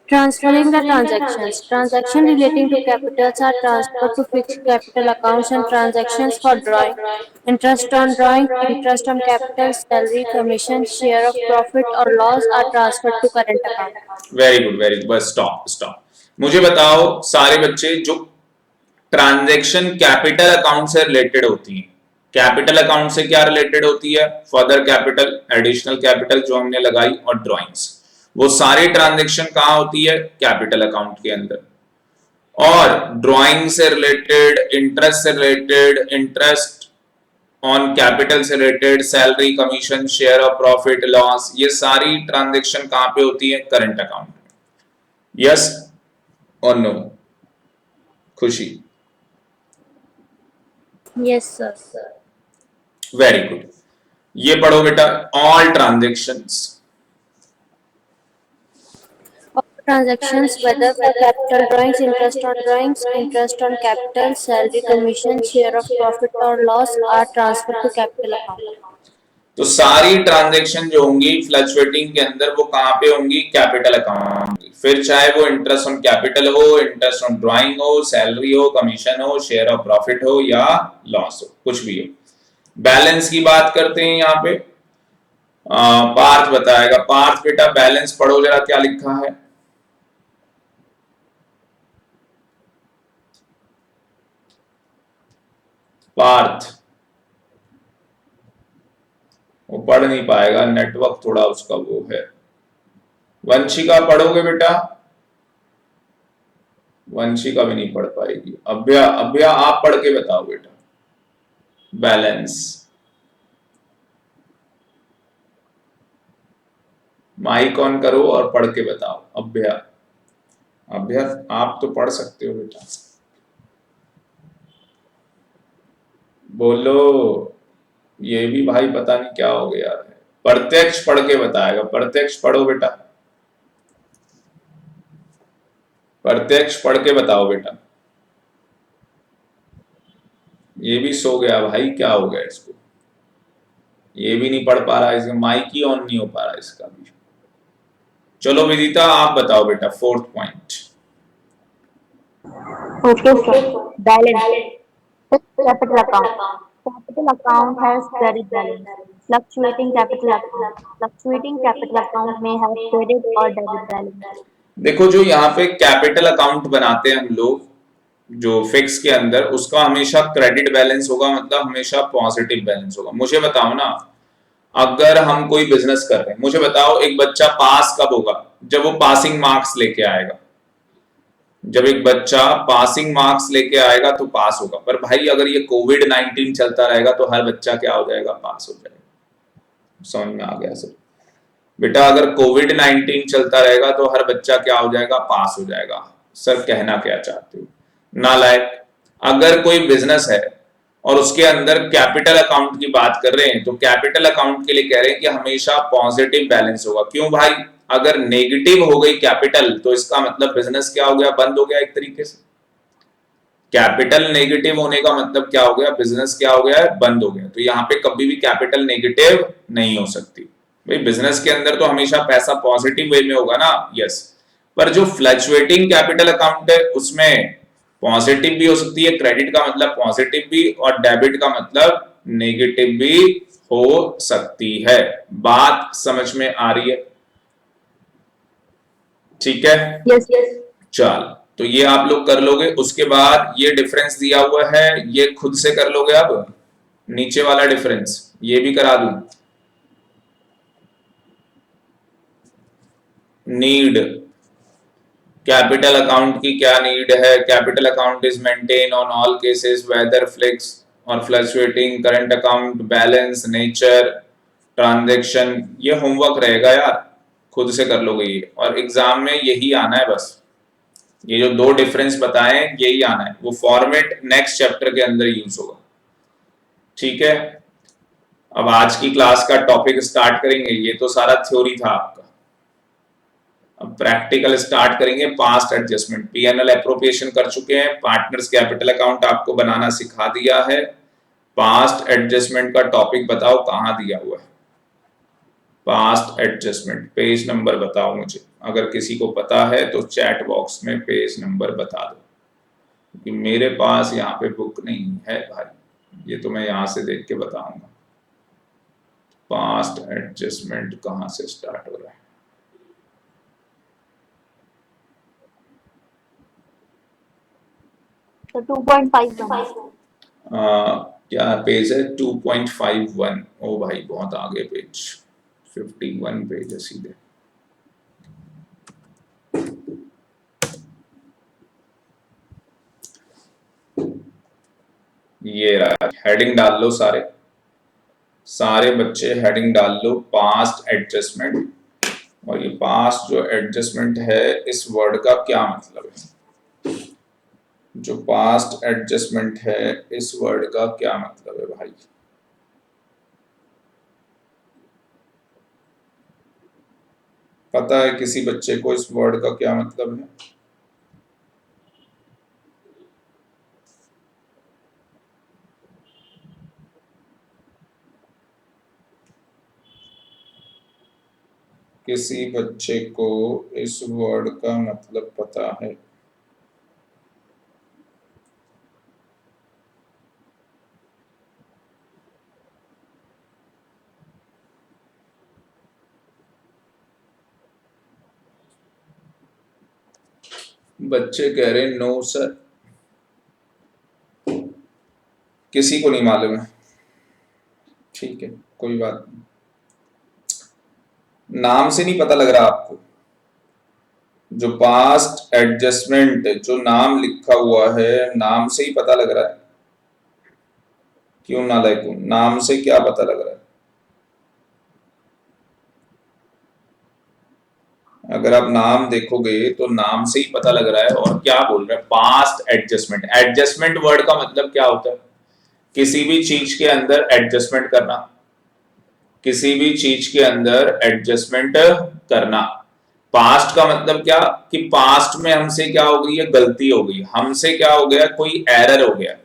Transferring the transactions. Transactions relating to capitals are transferred to fixed capital accounts and transactions for drawing, interest on drawing, interest on capital, salary, commission, share of profit or loss are transferred to current account. Very good, very good. Bus stop stop. मुझे बताओ सारे बच्चे, जो ट्रांजैक्शन कैपिटल अकाउंट से रिलेटेड होती है, कैपिटल अकाउंट से क्या रिलेटेड होती है? फर्दर कैपिटल, एडिशनल कैपिटल जो हमने लगाई, और ड्रॉइंग्स। वो सारी ट्रांजैक्शन कहां होती है? कैपिटल अकाउंट के अंदर। और ड्रॉइंग से रिलेटेड, इंटरेस्ट से रिलेटेड, इंटरेस्ट ऑन कैपिटल से related, salary, commission, share of profit loss, ये सारी ट्रांजैक्शन कहां पे होती है? करंट अकाउंट में। यस और नो? खुशी? Yes, sir. Very good. ये पढ़ो बेटा, all transactions. All transactions, whether by capital drawings, interest on drawings, interest on capital, salary, commission, share of profit or loss are transferred to capital account. तो सारी ट्रांजैक्शन जो होंगी फ्लक्चुएटिंग के अंदर, वो कहां पे होंगी? Capital account. फिर चाहे वो इंटरेस्ट ऑन कैपिटल हो, इंटरेस्ट ऑन ड्राइंग हो, सैलरी हो, कमीशन हो, शेयर ऑफ प्रॉफिट हो या लॉस हो, कुछ भी हो। बैलेंस की बात करते हैं यहाँ पे। पार्थ बताएगा। पार्थ बेटा बैलेंस पढ़ो जरा, क्या लिखा है? पार्थ वो पढ़ नहीं पाएगा, नेटवर्क थोड़ा उसका वो है। वंशिका पढ़ोगे बेटा? वंशिका भी नहीं पढ़ पाएगी। अभ्या, अभ्या आप पढ़ के बताओ बेटा। बैलेंस। माइक ऑन करो और पढ़ के बताओ। अभ्यास आप तो पढ़ सकते हो बेटा, बोलो। ये भी भाई पता नहीं क्या हो गया है, प्रत्यक्ष पढ़ के बताएगा। प्रत्यक्ष पढ़ो बेटा, प्रत्यक्ष पढ़ के बताओ बेटा। ये भी सो गया भाई, क्या हो गया इसको, ये भी नहीं पढ़ पा रहा, इसका माइक ही ऑन नहीं हो पा रहा इसका भी। चलो विदिता आप बताओ बेटा, fourth point. Okay, sir. Balance. Capital account. Capital account has credit balance. Fluctuating capital account. Fluctuating capital account may have credit or debit balance. देखो जो यहाँ पे कैपिटल अकाउंट बनाते हैं हम लोग, जो फिक्स के अंदर, उसका हमेशा क्रेडिट बैलेंस होगा, मतलब हमेशा पॉजिटिव बैलेंस होगा। मुझे बताओ ना, अगर हम कोई बिजनेस कर रहे हैं, मुझे बताओ एक बच्चा पास कब होगा? जब वो पासिंग मार्क्स लेके आएगा। जब एक बच्चा पासिंग मार्क्स लेके आएगा तो पास होगा। पर भाई अगर ये कोविड-19 चलता रहेगा तो हर बच्चा क्या हो जाएगा? पास हो जाएगा। समझ में आ गया सब बेटा? अगर कोविड-19 चलता रहेगा तो हर बच्चा क्या हो जाएगा? पास हो जाएगा। सर कहना क्या चाहते हो? नालायक। अगर कोई बिजनेस है और उसके अंदर कैपिटल अकाउंट की बात कर रहे हैं, तो कैपिटल अकाउंट के लिए कह रहे हैं कि हमेशा पॉजिटिव बैलेंस होगा। क्यों भाई? अगर नेगेटिव हो गई कैपिटल तो इसका मतलब बिजनेस क्या हो गया? बंद हो गया एक तरीके से। कैपिटल नेगेटिव होने का मतलब क्या हो गया? बिजनेस क्या हो गया है? बंद हो गया। तो यहाँ पे कभी भी कैपिटल नेगेटिव नहीं हो सकती। भाई बिजनेस के अंदर तो हमेशा पैसा पॉजिटिव वे में होगा ना। यस। पर जो फ्लक्चुएटिंग कैपिटल अकाउंट है उसमें पॉजिटिव भी हो सकती है, क्रेडिट का मतलब पॉजिटिव भी, और डेबिट का मतलब नेगेटिव भी हो सकती है। बात समझ में आ रही है? ठीक है। Yes, yes. चल, तो ये आप लोग कर लोगे। उसके बाद ये डिफरेंस दिया हुआ है, ये खुद से कर लोगे। अब नीचे वाला डिफरेंस ये भी करा दूं। नीड, कैपिटल अकाउंट की क्या नीड है? Capital account is maintain on all cases whether fixed और fluctuating, current account, balance, nature, transaction. ये होमवर्क रहेगा यार, खुद से कर लोगे ये, और एग्जाम में यही आना है बस। ये जो दो डिफरेंस बताए यही आना है, वो फॉर्मेट नेक्स्ट चैप्टर के अंदर यूज होगा। ठीक है। अब आज की क्लास का टॉपिक स्टार्ट करेंगे। ये तो सारा थ्योरी था आपका, अब प्रैक्टिकल स्टार्ट करेंगे। पास्ट एडजस्टमेंट, पीएनएल एप्रोप्रिएशन कर चुके हैं, पार्टनर्स कैपिटल अकाउंट आपको बनाना सिखा दिया है। पास्ट एडजस्टमेंट का टॉपिक बताओ कहां दिया हुआ है? पास्ट एडजस्टमेंट पेज नंबर बताओ मुझे, अगर किसी को पता है तो चैट बॉक्स में पेज नंबर बता दो, क्योंकि मेरे पास यहाँ पे बुक नहीं है भाई, ये तो मैं यहाँ से देख के बताऊंगा। पास्ट एडजस्टमेंट कहाँ से स्टार्ट हो रहा है? So 2.51. क्या पेज है? 2.51। ओ भाई बहुत आगे पेज, 51 पेज है सीधे। ये रहा, हेडिंग डाल लो सारे बच्चे, हेडिंग डाल लो पास्ट एडजस्टमेंट। और ये पास्ट जो एडजस्टमेंट है, इस वर्ड का क्या मतलब है? जो पास्ट एडजस्टमेंट है, इस वर्ड का क्या मतलब है भाई? पता है किसी बच्चे को इस वर्ड का क्या मतलब है? किसी बच्चे को इस वर्ड का मतलब पता है? बच्चे कह रहे नो सर, किसी को नहीं मालूम है। ठीक है, कोई बात नहीं। नाम से नहीं पता लग रहा आपको? जो पास्ट एडजस्टमेंट जो नाम लिखा हुआ है, नाम से ही पता लग रहा है। क्यों नालायक हूं? नाम से क्या पता लग रहा है? अगर आप नाम देखोगे तो नाम से ही पता लग रहा है। और क्या बोल रहा है? Past adjustment. एडजस्टमेंट वर्ड का मतलब क्या होता है? किसी भी चीज के अंदर एडजस्टमेंट करना, किसी भी चीज के अंदर एडजस्टमेंट करना। पास्ट का मतलब क्या कि पास्ट में हमसे क्या हो गई है? गलती हो गई, हमसे क्या हो गया? कोई एरर हो गया।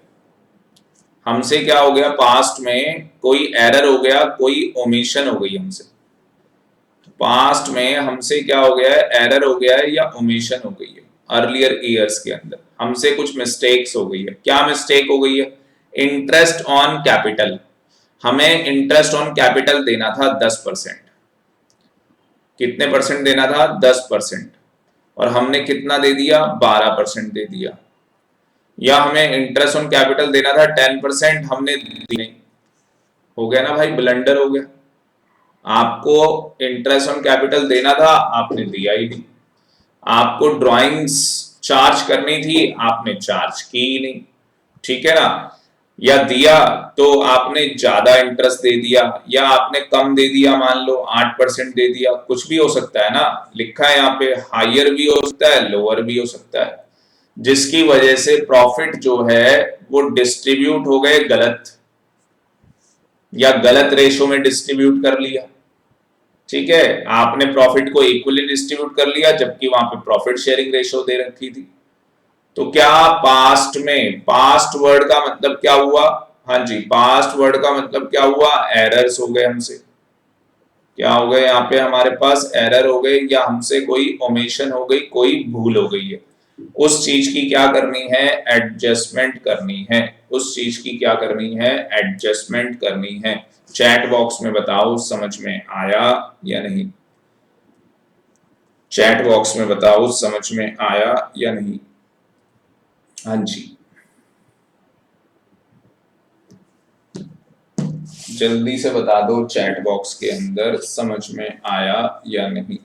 हमसे क्या हो गया? पास्ट में कोई एरर हो गया, कोई ओमिशन हो गई हमसे। पास्ट में हमसे क्या हो गया है? एरर हो गया है या ओमिशन हो गई है। अर्लियर ईयर्स के अंदर हमसे कुछ मिस्टेक्स हो गई है। क्या मिस्टेक हो गई है? Interest on capital. हमें इंटरेस्ट ऑन कैपिटल देना था 10%। कितने परसेंट देना था? 10%। और हमने कितना दे दिया? 12% दे दिया। या हमें इंटरेस्ट ऑन कैपिटल देना था 10%, हमने दी नहीं। हो गया ना भाई? ब्लंडर हो गया। आपको इंटरेस्ट ऑन कैपिटल देना था, आपने दिया ही नहीं। आपको ड्राइंग्स चार्ज करनी थी, आपने चार्ज की ही नहीं। ठीक है ना? या दिया तो आपने ज्यादा इंटरेस्ट दे दिया, या आपने कम दे दिया, मान लो 8% दे दिया। कुछ भी हो सकता है ना। लिखा है यहाँ पे हायर भी हो सकता है, लोअर भी हो सकता है, जिसकी वजह से प्रॉफिट जो है वो डिस्ट्रीब्यूट हो गए गलत, या गलत रेशो में डिस्ट्रीब्यूट कर लिया। ठीक है, आपने प्रॉफिट को इक्वली डिस्ट्रीब्यूट कर लिया, जबकि वहां पे प्रॉफिट शेयरिंग रेशो दे रखी थी। तो क्या पास्ट में, पास्ट वर्ड का मतलब क्या हुआ? हाँ जी, पास्ट वर्ड का मतलब क्या हुआ? एरर्स हो गए हमसे। क्या हो गए? यहाँ पे हमारे पास एरर हो गए, या हमसे कोई ओमिशन हो गई, कोई भूल हो गई है। उस चीज की क्या करनी है? एडजस्टमेंट करनी है। उस चीज की क्या करनी है? एडजस्टमेंट करनी है। चैट बॉक्स में बताओ समझ में आया या नहीं? चैट बॉक्स में बताओ समझ में आया या नहीं? हाँ जी, जल्दी से बता दो चैट बॉक्स के अंदर समझ में आया या नहीं।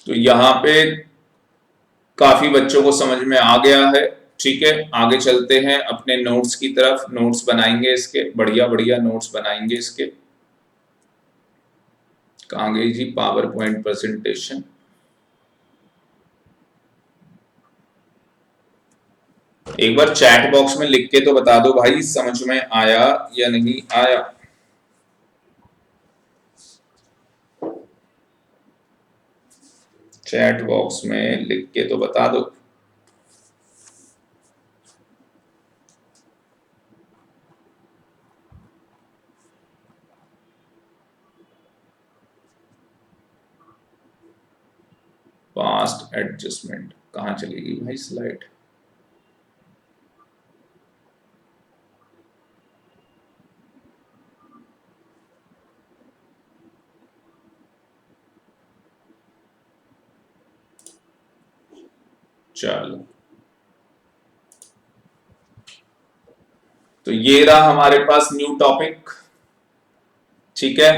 तो यहाँ पे काफी बच्चों को समझ में आ गया है। ठीक है, आगे चलते हैं अपने नोट्स की तरफ। नोट्स बनाएंगे इसके, बढ़िया बढ़िया नोट्स बनाएंगे इसके। कहाँ गई जी पावर पॉइंट प्रेजेंटेशन? एक बार चैट बॉक्स में लिख के तो बता दो भाई समझ में आया या नहीं आया। चैट बॉक्स में लिख के तो बता दो। पास्ट एडजस्टमेंट कहाँ चलेगी भाई स्लाइड? चलो, तो ये रहा हमारे पास न्यू टॉपिक। ठीक है,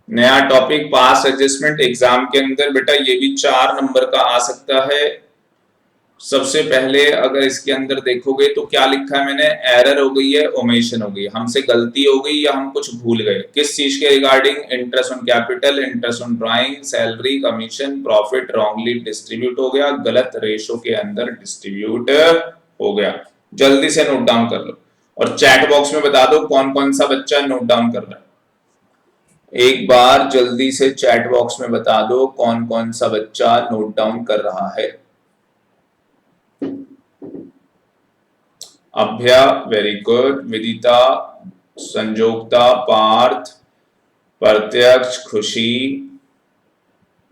नया टॉपिक पास्ट एडजस्टमेंट। एग्जाम के अंदर बेटा ये भी 4 नंबर का आ सकता है। सबसे पहले अगर इसके अंदर देखोगे तो क्या लिखा है मैंने? एरर हो गई है, ओमिशन हो गई, हमसे गलती हो गई या हम कुछ भूल गए। किस चीज के regarding? Interest on capital, interest on drawing, salary, commission, profit wrongly distribute हो गया, गलत रेशो के अंदर डिस्ट्रीब्यूट हो गया। जल्दी से नोट डाउन कर लो और चैट बॉक्स में बता दो कौन कौन सा बच्चा नोट डाउन कर रहा है। एक बार जल्दी से चैट बॉक्स में बता दो कौन कौन सा बच्चा नोट डाउन कर रहा है। अभ्या वेरी गुड, विदिता, संजोक्ता, पार्थ, प्रत्यक्ष, खुशी,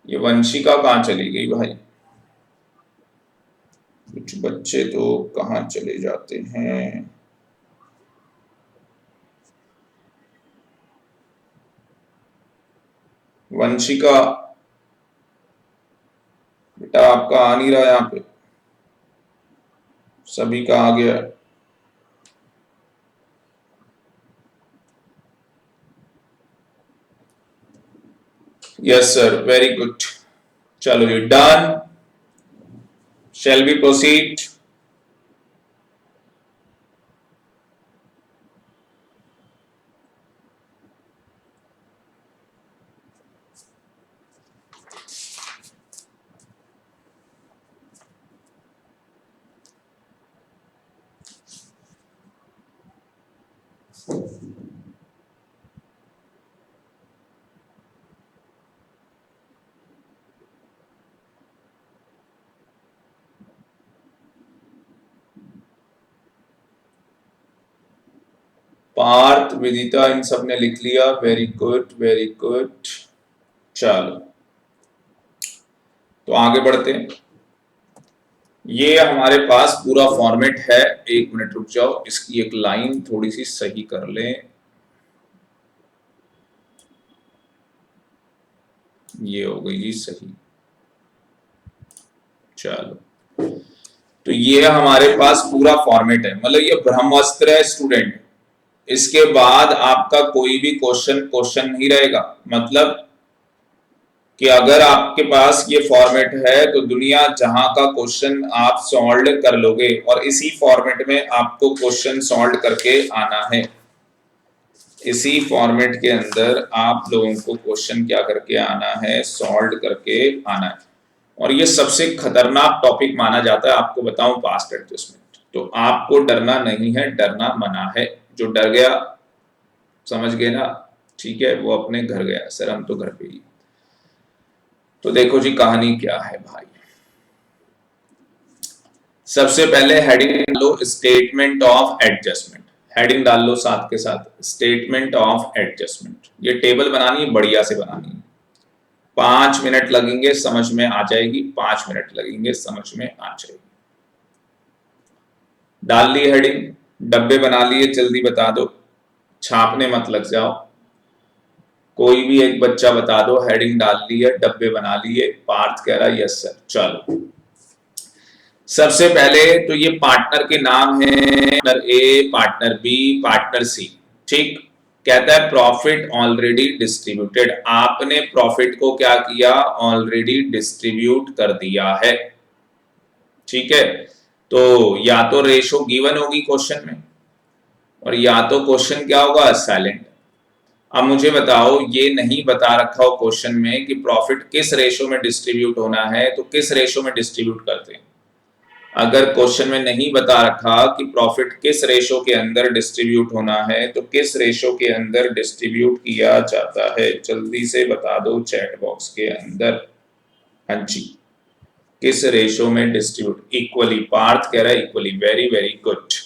ये वंशिका कहाँ चली गई भाई? कुछ बच्चे तो कहाँ चले जाते हैं। वंशिका बेटा आपका आ नहीं रहा यहाँ पे, सभी का आ गया। Yes sir, very good. चलो जी, done. Shall we proceed? Parth, Vidita, इन सब ने लिख लिया, वेरी गुड वेरी गुड। चलो तो आगे बढ़ते हैं। ये हमारे पास पूरा फॉर्मेट है। एक मिनट रुक जाओ, इसकी एक लाइन थोड़ी सी सही कर लें। ये हो गई जी सही। चलो, तो ये हमारे पास पूरा फॉर्मेट है, मतलब ये ब्रह्मास्त्र है स्टूडेंट। इसके बाद आपका कोई भी क्वेश्चन नहीं रहेगा। मतलब कि अगर आपके पास ये फॉर्मेट है तो दुनिया जहां का क्वेश्चन आप सॉल्व कर लोगे, और इसी फॉर्मेट में आपको क्वेश्चन सॉल्व करके आना है। इसी फॉर्मेट के अंदर आप लोगों को क्वेश्चन क्या करके आना है, सॉल्व करके आना है। और ये सबसे खतरनाक टॉपिक माना जाता है, आपको बताऊं, पास्ट एडजस्टमेंट। तो आपको डरना नहीं है, डरना मना है। जो डर गया, समझ गए ना, ठीक है, वो अपने घर गया। सर हम तो घर पे ही। तो देखो जी कहानी क्या है भाई। सबसे पहले हेडिंग डाल लो, स्टेटमेंट ऑफ एडजस्टमेंट। हेडिंग डाल लो साथ के साथ, स्टेटमेंट ऑफ एडजस्टमेंट। ये टेबल बनानी है, बढ़िया से बनानी है। 5 मिनट लगेंगे, समझ में आ जाएगी। 5 मिनट लगेंगे, समझ में आ जाएगी। डाल ली हेडिंग, डब्बे बना लिए, जल्दी बता दो, छापने मत लग जाओ। कोई भी एक बच्चा बता दो, हेडिंग डाल ली है, डब्बे बना लिए। पार्थ कह रहा है यस सर। चलो, सबसे पहले तो ये पार्टनर के नाम है, पार्टनर ए, पार्टनर बी, पार्टनर सी। ठीक, कहता है प्रॉफिट ऑलरेडी डिस्ट्रीब्यूटेड। आपने प्रॉफिट को क्या किया, ऑलरेडी डिस्ट्रीब्यूट कर दिया है। ठीक है, तो या तो रेशो गिवन होगी क्वेश्चन में, और या तो क्वेश्चन क्या होगा, साइलेंट। अब मुझे बताओ, ये नहीं बता रखा हो क्वेश्चन में कि प्रॉफिट किस रेशो में डिस्ट्रीब्यूट होना है, तो किस रेशो में डिस्ट्रीब्यूट करते हैं। अगर क्वेश्चन में नहीं बता रखा कि प्रॉफिट किस रेशो के अंदर डिस्ट्रीब्यूट होना है, तो किस रेशो के अंदर डिस्ट्रीब्यूट किया जाता है, जल्दी से बता दो चैट बॉक्स के अंदर। हाँ जी, किस रेशो में डिस्ट्रीब्यूट, इक्वली। पार्थ कह रहा है इक्वली, वेरी वेरी गुड।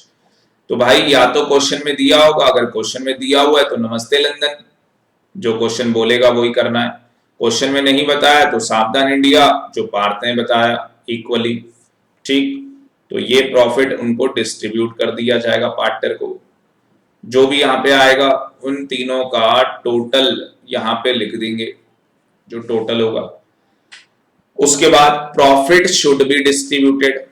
तो भाई या तो क्वेश्चन में दिया होगा, अगर क्वेश्चन में दिया हुआ है तो नमस्ते लंदन, जो क्वेश्चन बोलेगा वही करना है। क्वेश्चन में नहीं बताया तो सावधान इंडिया, जो पार्थ ने बताया, इक्वली। ठीक, तो ये प्रॉफिट उनको डिस्ट्रीब्यूट कर दिया जाएगा, पार्टनर को। जो भी यहाँ पे आएगा उन तीनों का टोटल यहाँ पे लिख देंगे, जो टोटल होगा। उसके बाद प्रॉफिट शुड बी डिस्ट्रीब्यूटेड।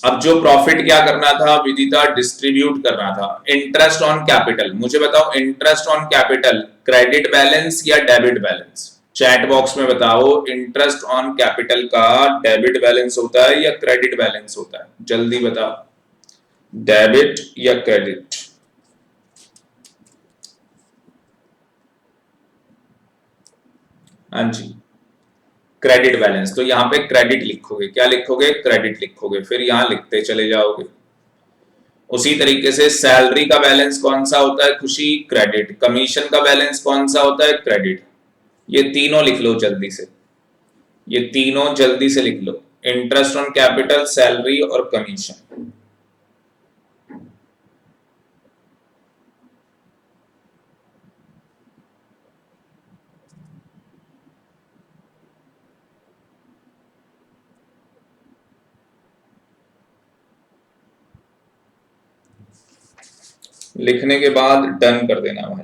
अब जो प्रॉफिट क्या करना था विदिता, डिस्ट्रीब्यूट करना था। इंटरेस्ट ऑन कैपिटल, मुझे बताओ interest on capital credit balance या डेबिट बैलेंस, चैट बॉक्स में बताओ। इंटरेस्ट ऑन कैपिटल का डेबिट बैलेंस होता है या क्रेडिट बैलेंस होता है, जल्दी बताओ, डेबिट या क्रेडिट। हाँ जी, क्रेडिट बैलेंस। तो यहाँ पे क्रेडिट लिखोगे, क्या लिखोगे, क्रेडिट लिखोगे, फिर यहाँ लिखते चले जाओगे। उसी तरीके से सैलरी का बैलेंस कौन सा होता है खुशी, क्रेडिट। कमीशन का बैलेंस कौन सा होता है, क्रेडिट। ये तीनों लिख लो जल्दी से, ये तीनों जल्दी से लिख लो, इंटरेस्ट ऑन कैपिटल, सैलरी और कमीशन। लिखने के बाद डन कर देना भाई।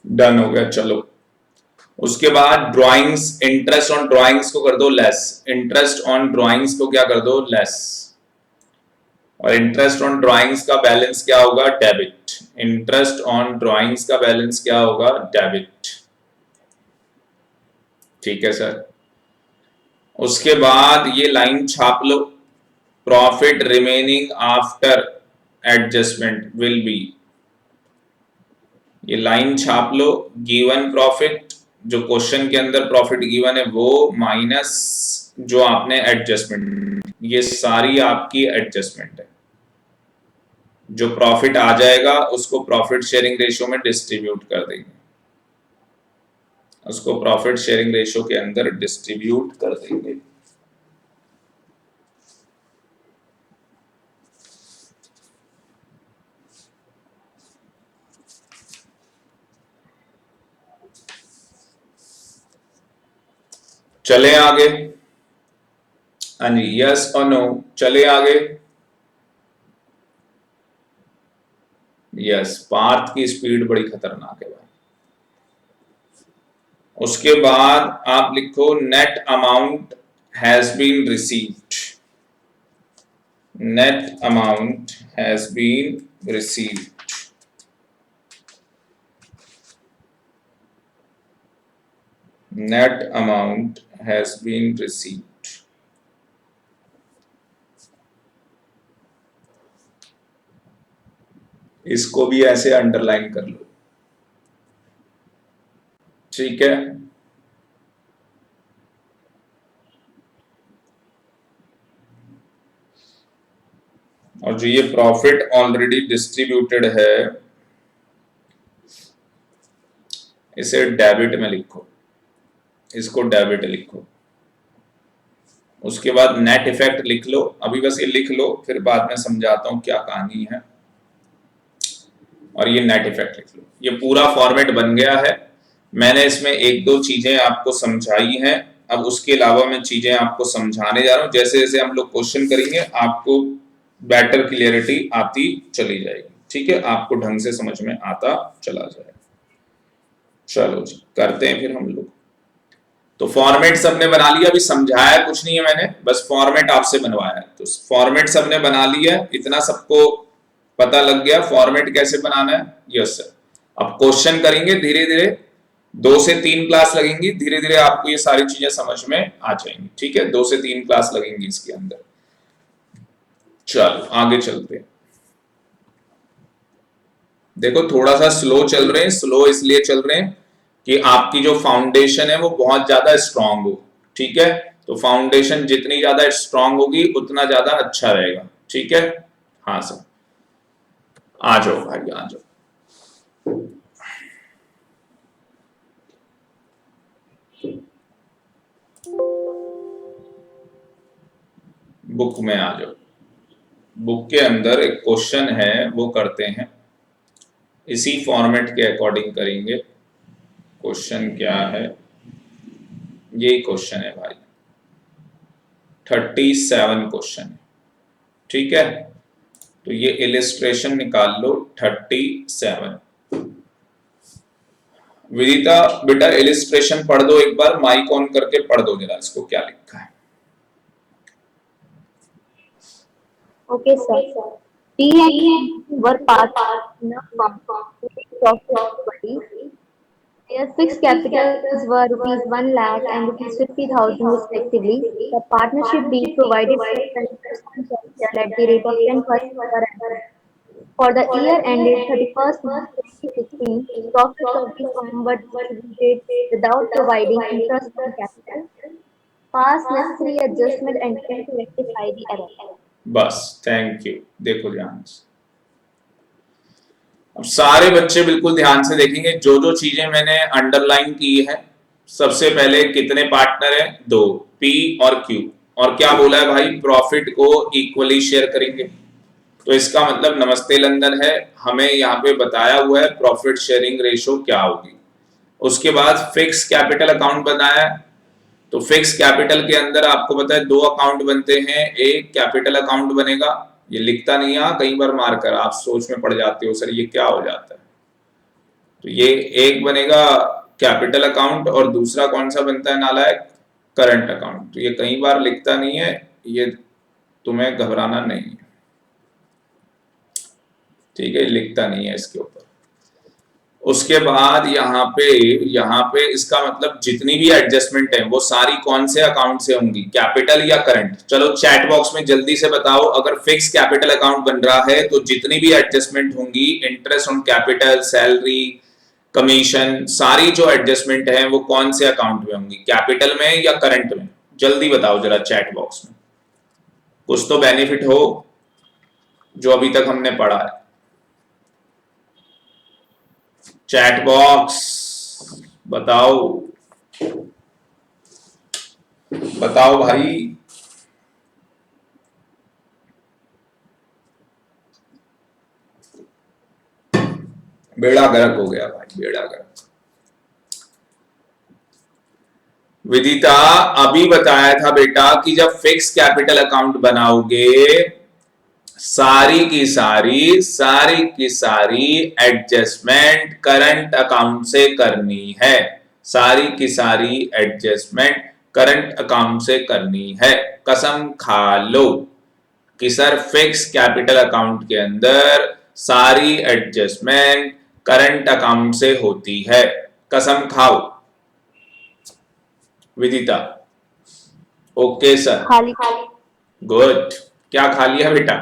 डन हो गया, चलो। उसके बाद ड्राइंग्स, इंटरेस्ट ऑन ड्राइंग्स को कर दो लेस, इंटरेस्ट ऑन ड्राइंग्स को क्या कर दो, लेस। और इंटरेस्ट ऑन ड्राइंग्स का बैलेंस क्या होगा, डेबिट। इंटरेस्ट ऑन ड्राइंग्स का बैलेंस क्या होगा, डेबिट। ठीक है सर। उसके बाद ये लाइन छाप लो, profit remaining after adjustment will be. ये लाइन छाप लो, गिवन प्रॉफिट, जो क्वेश्चन के अंदर प्रॉफिट गिवन है वो, माइनस जो आपने एडजस्टमेंट, ये सारी आपकी एडजस्टमेंट है। जो प्रॉफिट आ जाएगा उसको प्रॉफिट शेयरिंग रेशियो में डिस्ट्रीब्यूट कर देंगे, उसको प्रॉफिट शेयरिंग रेशियो के अंदर डिस्ट्रीब्यूट कर देंगे। चले आगे, हाँ जी, यस और नो, चले आगे। यस, पार्थ की स्पीड बड़ी खतरनाक है भाई। उसके बाद आप लिखो net amount has been received, net amount has been received. Net amount has been received. इसको भी ऐसे अंडरलाइन कर लो, ठीक है। और जो ये प्रॉफिट ऑलरेडी डिस्ट्रीब्यूटेड है इसे डेबिट में लिखो, इसको डेबिट लिखो। उसके बाद नेट इफेक्ट लिख लो, अभी बस ये लिख लो, फिर बाद में समझाता हूं क्या कहानी है। और ये नेट इफेक्ट लिख लो। ये पूरा फॉर्मेट बन गया है। मैंने इसमें एक दो चीजें आपको समझाई हैं, अब उसके अलावा मैं चीजें आपको समझाने जा रहा हूं। जैसे जैसे हम लोग क्वेश्चन करेंगे आपको बेटर क्लियरिटी आती चली जाएगी, ठीक है, आपको ढंग से समझ में आता चला जाएगा। चलो जी, करते हैं फिर हम लोग। तो फॉर्मेट सबने बना लिया, अभी समझाया कुछ नहीं है मैंने, बस फॉर्मेट आपसे बनवाया है। तो फॉर्मेट सबने बना लिया, इतना सबको पता लग गया फॉर्मेट कैसे बनाना है। Yes sir. अब क्वेश्चन करेंगे धीरे धीरे, 2 से 3 क्लास लगेंगी, धीरे धीरे आपको ये सारी चीजें समझ में आ जाएंगी, ठीक है। 2 से 3 क्लास लगेंगी इसके अंदर। चलो आगे चलते हैं। देखो थोड़ा सा स्लो चल रहे हैं, स्लो इसलिए चल रहे हैं कि आपकी जो फाउंडेशन है वो बहुत ज्यादा स्ट्रांग हो, ठीक है। तो फाउंडेशन जितनी ज्यादा स्ट्रांग होगी उतना ज्यादा अच्छा रहेगा, ठीक है। हाँ सर, आ जाओ भाई आ जाओ। बुक में आ जाओ। बुक के अंदर एक क्वेश्चन है वो करते हैं, इसी फॉर्मेट के अकॉर्डिंग करेंगे। क्वेश्चन क्या है, यही क्वेश्चन है भाई, 37 क्वेश्चन है, ठीक है। तो ये इलिस्ट्रेशन निकाल लो 37। विदिता बेटा इलिस्ट्रेशन पढ़ दो एक बार, माइक ऑन करके पढ़ दो जरा इसको, क्या लिखा है। Okay, sir. T and were parts in a profit body. Their fixed capitals were rupees 1 lakh and rupees 50,000 respectively. The partnership B provided for 10% capital at the rate of 10% per annum. For the year ended 31st March 2016, profits of the firm were distributed without providing interest on capital. Pass necessary adjustment entering to rectify the error. बस, थैंक यू। देखो ध्यान से, अब सारे बच्चे बिल्कुल ध्यान से देखेंगे। जो जो चीजें मैंने अंडरलाइन की है, सबसे पहले कितने पार्टनर हैं? 2, P और Q। और क्या बोला है भाई? प्रॉफिट को इक्वली शेयर करेंगे। तो इसका मतलब नमस्ते लंदन है, हमें यहाँ पे बताया हुआ है प्रॉफिट शेयरिंग रेशो क्या होगी। उसके बाद फिक्स कैपिटल अकाउंट बनाया है, तो फिक्स कैपिटल के अंदर आपको पता है 2 अकाउंट बनते हैं। एक कैपिटल अकाउंट बनेगा, ये लिखता नहीं है कई बार मारकर, आप सोच में पड़ जाते हो सर ये क्या हो जाता है। तो ये एक बनेगा कैपिटल अकाउंट और दूसरा कौन सा बनता है नालायक? Current account. तो ये कई बार लिखता नहीं है, ये तुम्हें घबराना नहीं है, ठीक है, लिखता नहीं है इसके ऊपर। उसके बाद यहाँ पे इसका मतलब जितनी भी एडजस्टमेंट है वो सारी कौन से अकाउंट से होंगी? कैपिटल या करंट? चलो चैट बॉक्स में जल्दी से बताओ, अगर फिक्स कैपिटल अकाउंट बन रहा है तो जितनी भी एडजस्टमेंट होंगी, interest on capital, salary, commission, सारी जो एडजस्टमेंट है वो कौन से अकाउंट में होंगी? कैपिटल में या करंट में? जल्दी बताओ जरा चैट बॉक्स में, कुछ तो बेनिफिट हो जो अभी तक हमने पढ़ा है। चैट बॉक्स बताओ, बताओ भाई। बेड़ा गर्क हो गया भाई, बेड़ा गर्क। विदिता अभी बताया था बेटा कि जब फिक्स कैपिटल अकाउंट बनाओगे, सारी की सारी एडजस्टमेंट करंट अकाउंट से करनी है। सारी की सारी एडजस्टमेंट करंट अकाउंट से करनी है। कसम खा लो कि सर फिक्स कैपिटल अकाउंट के अंदर सारी एडजस्टमेंट करंट अकाउंट से होती है। कसम खाओ विदिता। ओके सर, खाली गुड। क्या खा लिया बेटा?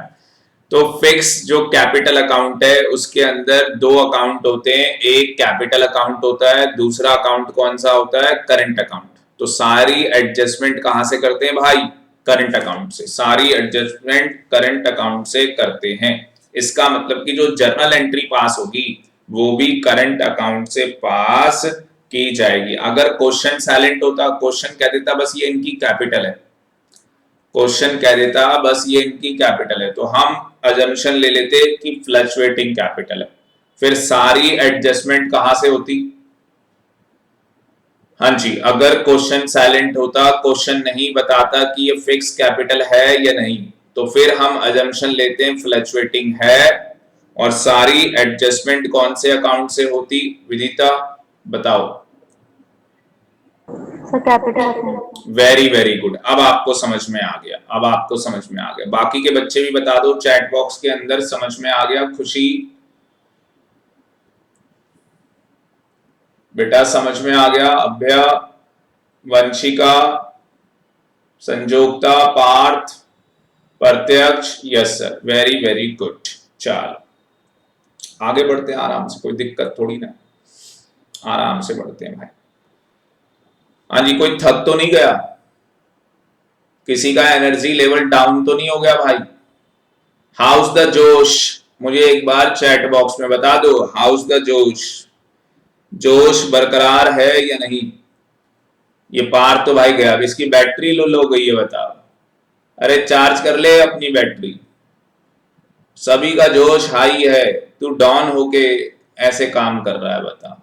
तो फिक्स जो कैपिटल अकाउंट है उसके अंदर 2 अकाउंट होते हैं, एक कैपिटल अकाउंट होता है, दूसरा अकाउंट कौन सा होता है? Current account. तो सारी एडजस्टमेंट कहां से करते हैं भाई? करंट अकाउंट से। सारी एडजस्टमेंट करंट अकाउंट से करते हैं। इसका मतलब कि जो जर्नल एंट्री पास होगी वो भी करंट अकाउंट से पास की जाएगी। अगर क्वेश्चन साइलेंट होता, क्वेश्चन कह देता बस ये इनकी कैपिटल है, क्वेश्चन कह देता बस ये इनकी कैपिटल है, तो हम अजम्पशन ले लेते कि फ्लक्चुएटिंग कैपिटल है। फिर सारी एडजस्टमेंट कहां से होती? हाँ जी, अगर क्वेश्चन साइलेंट होता, क्वेश्चन नहीं बताता कि ये फिक्स कैपिटल है या नहीं, तो फिर हम अजम्पशन लेते हैं फ्लक्चुएटिंग है। और सारी एडजस्टमेंट कौन से अकाउंट से होती? विदिता बताओ। कैपिटल। वेरी वेरी गुड, अब आपको समझ में आ गया, अब आपको समझ में आ गया। बाकी के बच्चे भी बता दो चैट बॉक्स के अंदर, समझ में आ गया? खुशी बेटा समझ में आ गया? अभ्या, वंशिका, संजोक्ता, पार्थ, प्रत्यक्ष, yes sir, very very good. चलो आगे बढ़ते हैं आराम से, कोई दिक्कत थोड़ी ना, आराम से बढ़ते हैं भाई। हाँ जी, कोई थक तो नहीं गया? किसी का एनर्जी लेवल डाउन तो नहीं हो गया भाई? हाउस द जोश, मुझे एक बार चैट बॉक्स में बता दो, हाउस द जोश, जोश बरकरार है या नहीं? ये पार तो भाई गया, अब इसकी बैटरी लो हो गई है, बताओ। अरे चार्ज कर ले अपनी बैटरी। सभी का जोश हाई है, तू डाउन होके ऐसे काम कर रहा है, बता।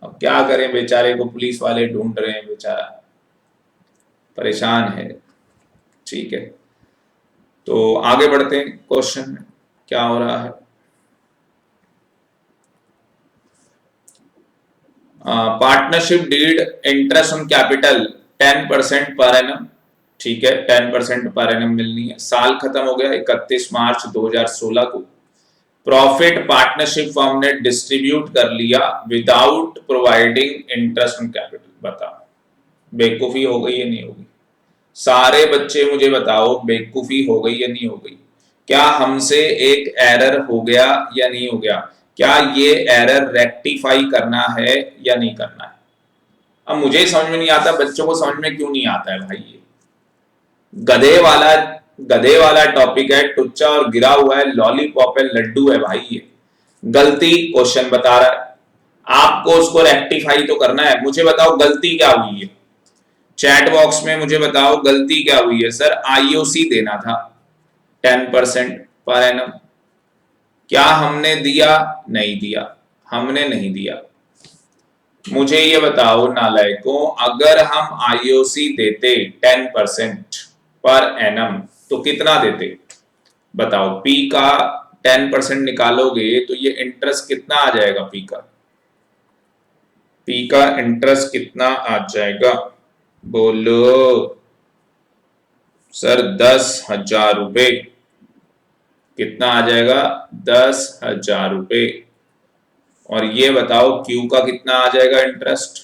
अब क्या करें, बेचारे को पुलिस वाले ढूंढ रहे हैं, बेचारा परेशान है। ठीक है, तो आगे बढ़ते हैं क्वेश्चन में, क्या हो रहा है। Partnership deed interest on capital 10% per annum, ठीक है, 10% पर एनम मिलनी है। साल खत्म हो गया 31 मार्च 2016 को। प्रॉफिट पार्टनरशिप फर्म ने डिस्ट्रीब्यूट कर लिया without providing interest on capital. बताओ बेवकूफी हो गई या नहीं होगी? सारे बच्चे मुझे बताओ बेवकूफी हो गई या नहीं हो गई? क्या हमसे एक एरर हो गया या नहीं हो गया? क्या ये एरर रेक्टिफाई करना है या नहीं करना है? अब मुझे ही समझ में नहीं आता, बच्चों को समझ में क्यों नहीं आता है भाई? ये गधे वाला टॉपिक है, टुच्चा और गिरा हुआ है, लॉलीपॉप है, लड्डू है भाई। ये गलती क्वेश्चन बता रहा है, आपको उसको रेक्टिफाई तो करना है। मुझे बताओ गलती क्या हुई है, चैट बॉक्स में मुझे बताओ गलती क्या हुई है। सर आईओसी देना था 10% पर एनम, क्या हमने दिया? नहीं दिया, हमने नहीं दिया। मुझे ये बताओ नालायकों, अगर हम आईओसी देते 10% पर एनम तो कितना देते? बताओ, पी का 10% निकालोगे तो ये इंटरेस्ट कितना आ जाएगा? पी का इंटरेस्ट कितना आ जाएगा? बोलो सर। 10,000 रुपए। कितना आ जाएगा? 10,000 रुपए। और ये बताओ क्यू का कितना आ जाएगा इंटरेस्ट?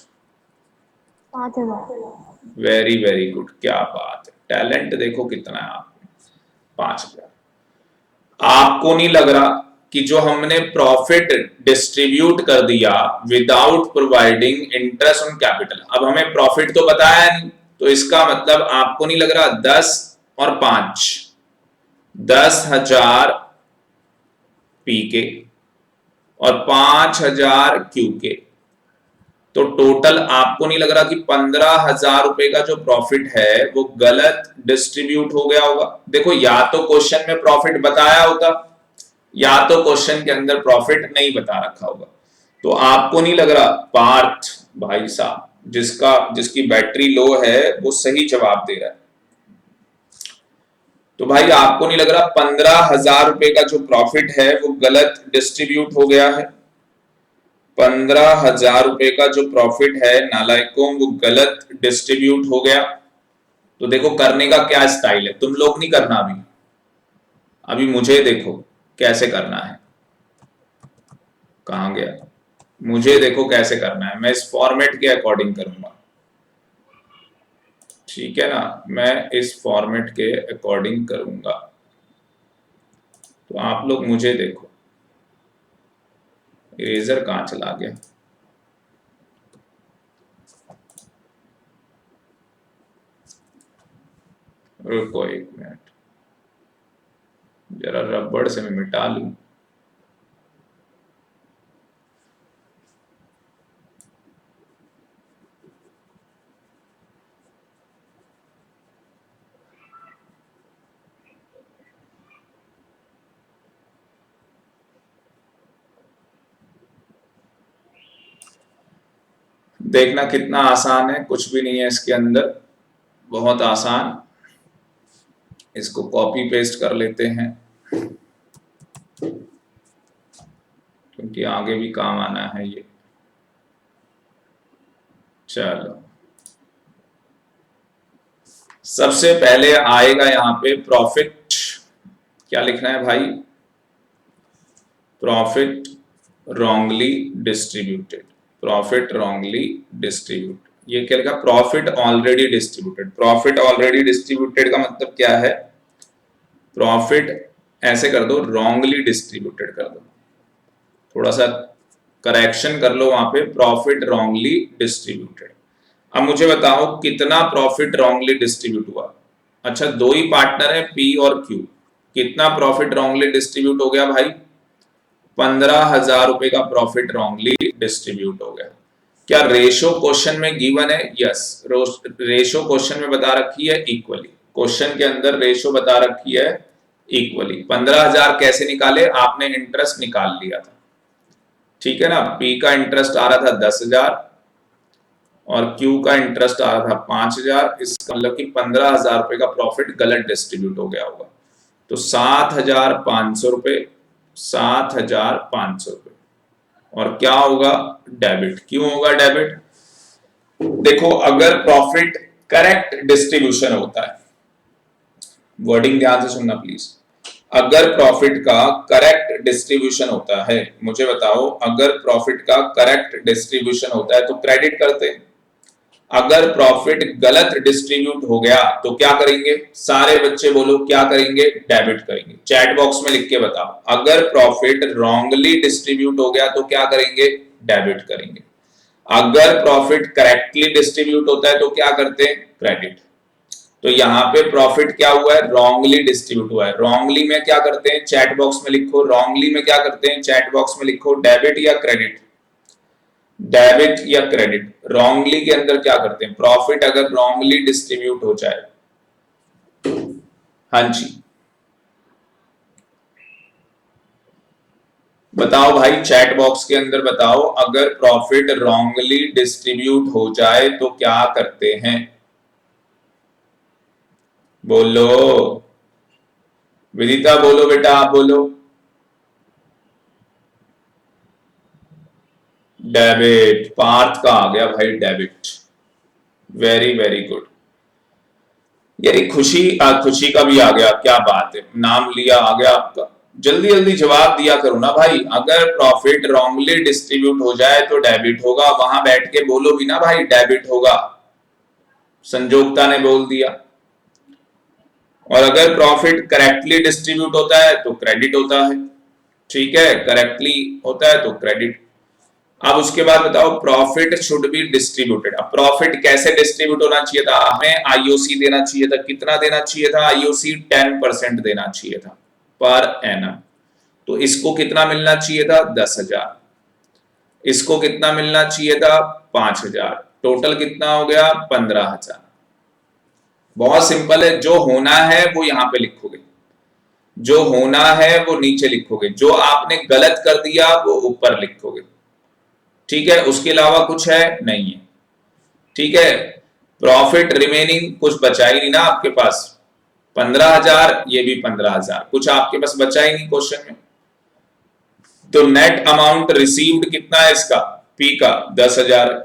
5,000। वेरी वेरी गुड, क्या बात है, टैलेंट देखो कितना है आप में। 5,000। आपको नहीं लग रहा कि जो हमने प्रॉफिट डिस्ट्रीब्यूट कर दिया without providing interest on capital, अब हमें प्रॉफिट तो बताया नहीं, तो इसका मतलब आपको नहीं लग रहा 10 और 5, 10,000 पी के और 5,000 क्यू के, तो टोटल आपको नहीं लग रहा कि 15,000 रुपए का जो प्रॉफिट है वो गलत डिस्ट्रीब्यूट हो गया होगा? देखो, या तो क्वेश्चन में प्रॉफिट बताया होता या तो क्वेश्चन के अंदर प्रॉफिट नहीं बता रखा होगा। तो आपको नहीं लग रहा? पार्थ भाई साहब, जिसकी बैटरी लो है वो सही जवाब दे रहा है। तो भाई आपको नहीं लग रहा 15,000 रुपए का जो प्रॉफिट है वो गलत डिस्ट्रीब्यूट हो गया है? 15,000 रुपए का जो प्रॉफिट है नालायकों वो गलत डिस्ट्रीब्यूट हो गया। तो देखो करने का क्या स्टाइल है, तुम लोग नहीं करना अभी मुझे देखो कैसे करना है। कहां गया? मुझे देखो कैसे करना है, मैं इस फॉर्मेट के अकॉर्डिंग करूंगा, ठीक है ना? मैं इस फॉर्मेट के अकॉर्डिंग करूंगा, तो आप लोग मुझे देखो। इरेजर कहां चला गया? रुको एक मिनट, जरा रबड़ से मैं मिटा लूं। देखना कितना आसान है, कुछ भी नहीं है इसके अंदर, बहुत आसान। इसको कॉपी पेस्ट कर लेते हैं क्योंकि आगे भी काम आना है ये। चलो, सबसे पहले आएगा यहां पे प्रॉफिट। क्या लिखना है भाई? Profit wrongly distributed. Profit wrongly distribute, ये क्या लिखा? Profit already distributed. Profit already distributed का मतलब क्या है? प्रॉफिट ऐसे कर दो, रॉन्गली डिस्ट्रीब्यूटेड कर दो, थोड़ा सा करेक्शन कर लो वहां पे, प्रॉफिट रॉन्गली डिस्ट्रीब्यूटेड। अब मुझे बताओ कितना प्रॉफिट रॉन्गली डिस्ट्रीब्यूट हुआ? अच्छा, दो ही पार्टनर है पी और क्यू, कितना प्रॉफिट रॉन्गली डिस्ट्रीब्यूट हो गया भाई? 15,000 रुपए का प्रॉफिट रॉन्गली डिस्ट्रीब्यूट हो गया। क्या रेशो क्वेश्चन में गिवन है? यस, रेशो क्वेश्चन में बता रखी है इक्वली। क्वेश्चन के अंदर रेशो बता रखी है इक्वली। 15,000 कैसे निकाले? आपने इंटरेस्ट निकाल लिया था, ठीक है ना? पी का इंटरेस्ट आ रहा था 10,000 और क्यू का इंटरेस्ट आ रहा था 5,000। इसका मतलब कि 15,000 रुपए का प्रॉफिट गलत डिस्ट्रीब्यूट हो गया होगा। तो 7,500 रुपए, 7,500 रुपए। और क्या होगा? डेबिट। क्यों होगा डेबिट? देखो, अगर प्रॉफिट करेक्ट डिस्ट्रीब्यूशन होता है, वर्डिंग ध्यान से सुनना प्लीज, अगर प्रॉफिट का करेक्ट डिस्ट्रीब्यूशन होता है, मुझे बताओ अगर प्रॉफिट का करेक्ट डिस्ट्रीब्यूशन होता है तो क्रेडिट करते हैं। अगर प्रॉफिट गलत डिस्ट्रीब्यूट हो गया तो क्या करेंगे? सारे बच्चे बोलो क्या करेंगे? डेबिट करेंगे। चैट बॉक्स में लिख के बताओ, अगर प्रॉफिट रॉन्गली डिस्ट्रीब्यूट हो गया तो क्या करेंगे? डेबिट करेंगे। अगर प्रॉफिट करेक्टली डिस्ट्रीब्यूट होता है तो क्या करते हैं, क्रेडिट। तो यहाँ पे प्रॉफिट क्या हुआ है, रॉन्गली डिस्ट्रीब्यूट हुआ है। रॉन्गली में क्या करते हैं, चैट बॉक्स में लिखो। रॉन्गली में क्या करते हैं, चैट बॉक्स में लिखो डेबिट या क्रेडिट, डेबिट या क्रेडिट। रॉन्गली के अंदर क्या करते हैं, प्रॉफिट अगर रॉन्गली डिस्ट्रीब्यूट हो जाए, हाँ जी बताओ भाई, चैट बॉक्स के अंदर बताओ, अगर प्रॉफिट रॉन्गली डिस्ट्रीब्यूट हो जाए तो क्या करते हैं, बोलो विदिता, बोलो बेटा, आप बोलो। डेबिट, पार्थ का आ गया भाई डेबिट, वेरी वेरी गुड। यार खुशी का भी आ गया, क्या बात है, नाम लिया आ गया आपका। जल्दी जल्दी जवाब दिया करो ना भाई। अगर प्रॉफिट रॉन्गली डिस्ट्रीब्यूट हो जाए तो डेबिट होगा, वहां बैठ के बोलो भी ना भाई डेबिट होगा। संजोक्ता ने बोल दिया। और अगर प्रॉफिट करेक्टली डिस्ट्रीब्यूट होता है तो क्रेडिट होता है, ठीक है, करेक्टली होता है तो क्रेडिट। अब उसके बाद बताओ, प्रॉफिट शुड बी डिस्ट्रीब्यूटेड। अब प्रॉफिट कैसे डिस्ट्रीब्यूट होना चाहिए था, हमें आईओसी देना चाहिए था। कितना देना चाहिए था, आईओसी 10% देना चाहिए था पर एनम। तो इसको कितना मिलना चाहिए था, 10,000। इसको कितना मिलना चाहिए था, 5,000। टोटल कितना हो गया, 15,000। बहुत सिंपल है, जो होना है वो यहां पे लिखोगे, जो होना है वो नीचे लिखोगे, जो आपने गलत कर दिया वो ऊपर लिखोगे, ठीक है। उसके अलावा कुछ है नहीं है, ठीक है। प्रॉफिट रिमेनिंग कुछ बचा ही नहीं ना आपके पास, 15,000, ये भी 15,000, कुछ आपके पास बचा ही नहीं क्वेश्चन में। तो नेट अमाउंट रिसीव्ड कितना है इसका, पी का 10,000 है।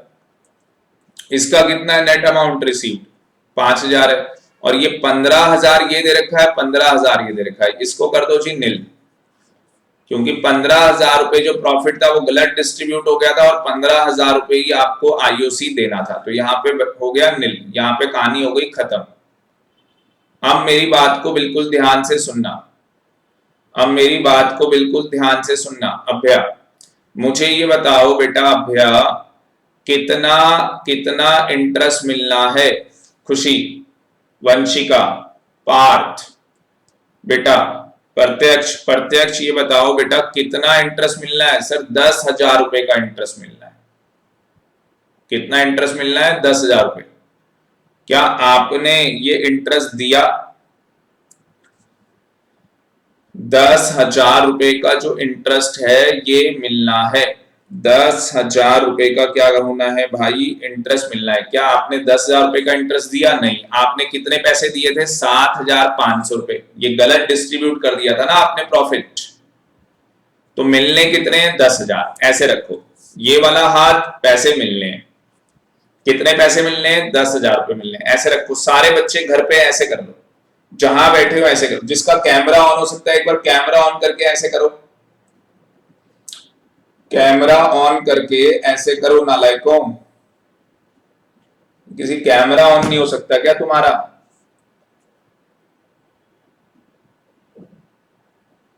इसका कितना है नेट अमाउंट रिसीव्ड, 5,000 है। और ये 15,000 ये दे रखा है, 15,000 ये दे रखा है। इसको कर दो जी नील, क्योंकि 15,000 रुपए जो प्रॉफिट था वो गलत डिस्ट्रीब्यूट हो गया था और 15,000 रुपए ही आपको आईओसी देना था। तो यहाँ पे हो गया नील, यहाँ पे कहानी हो गई खत्म। अब मेरी बात को बिल्कुल ध्यान से सुनना, अब मेरी बात को बिल्कुल ध्यान से सुनना। अभ्या, मुझे ये बताओ बेटा, अभ्या कितना कितना इंटरेस्ट मिलना है, खुशी, वंशिका, पार्थ, बेटा प्रत्यक्ष, प्रत्यक्ष ये बताओ बेटा कितना इंटरेस्ट मिलना है। सर 10,000 रुपए का इंटरेस्ट मिलना है। कितना इंटरेस्ट मिलना है, 10,000 रुपए। क्या आपने ये इंटरेस्ट दिया, 10,000 रुपए का जो इंटरेस्ट है ये मिलना है। 10,000 रुपए का क्या होना है भाई, इंटरेस्ट मिलना है। क्या आपने 10,000 रुपए का इंटरेस्ट दिया, नहीं। आपने कितने पैसे दिए थे, 7,500 रुपए। ये गलत डिस्ट्रीब्यूट कर दिया था ना आपने प्रॉफिट, तो मिलने कितने हैं, 10,000। ऐसे रखो, ये वाला हाथ पैसे मिलने हैं। कितने पैसे मिलने हैं, 10,000 रुपए मिलने हैं। ऐसे रखो, सारे बच्चे घर पे ऐसे कर लो, जहां बैठे हो ऐसे करो। जिसका कैमरा ऑन हो सकता है एक बार कैमरा ऑन करके ऐसे करो, कैमरा ऑन करके ऐसे करो नालायकों। किसी कैमरा ऑन नहीं हो सकता क्या तुम्हारा,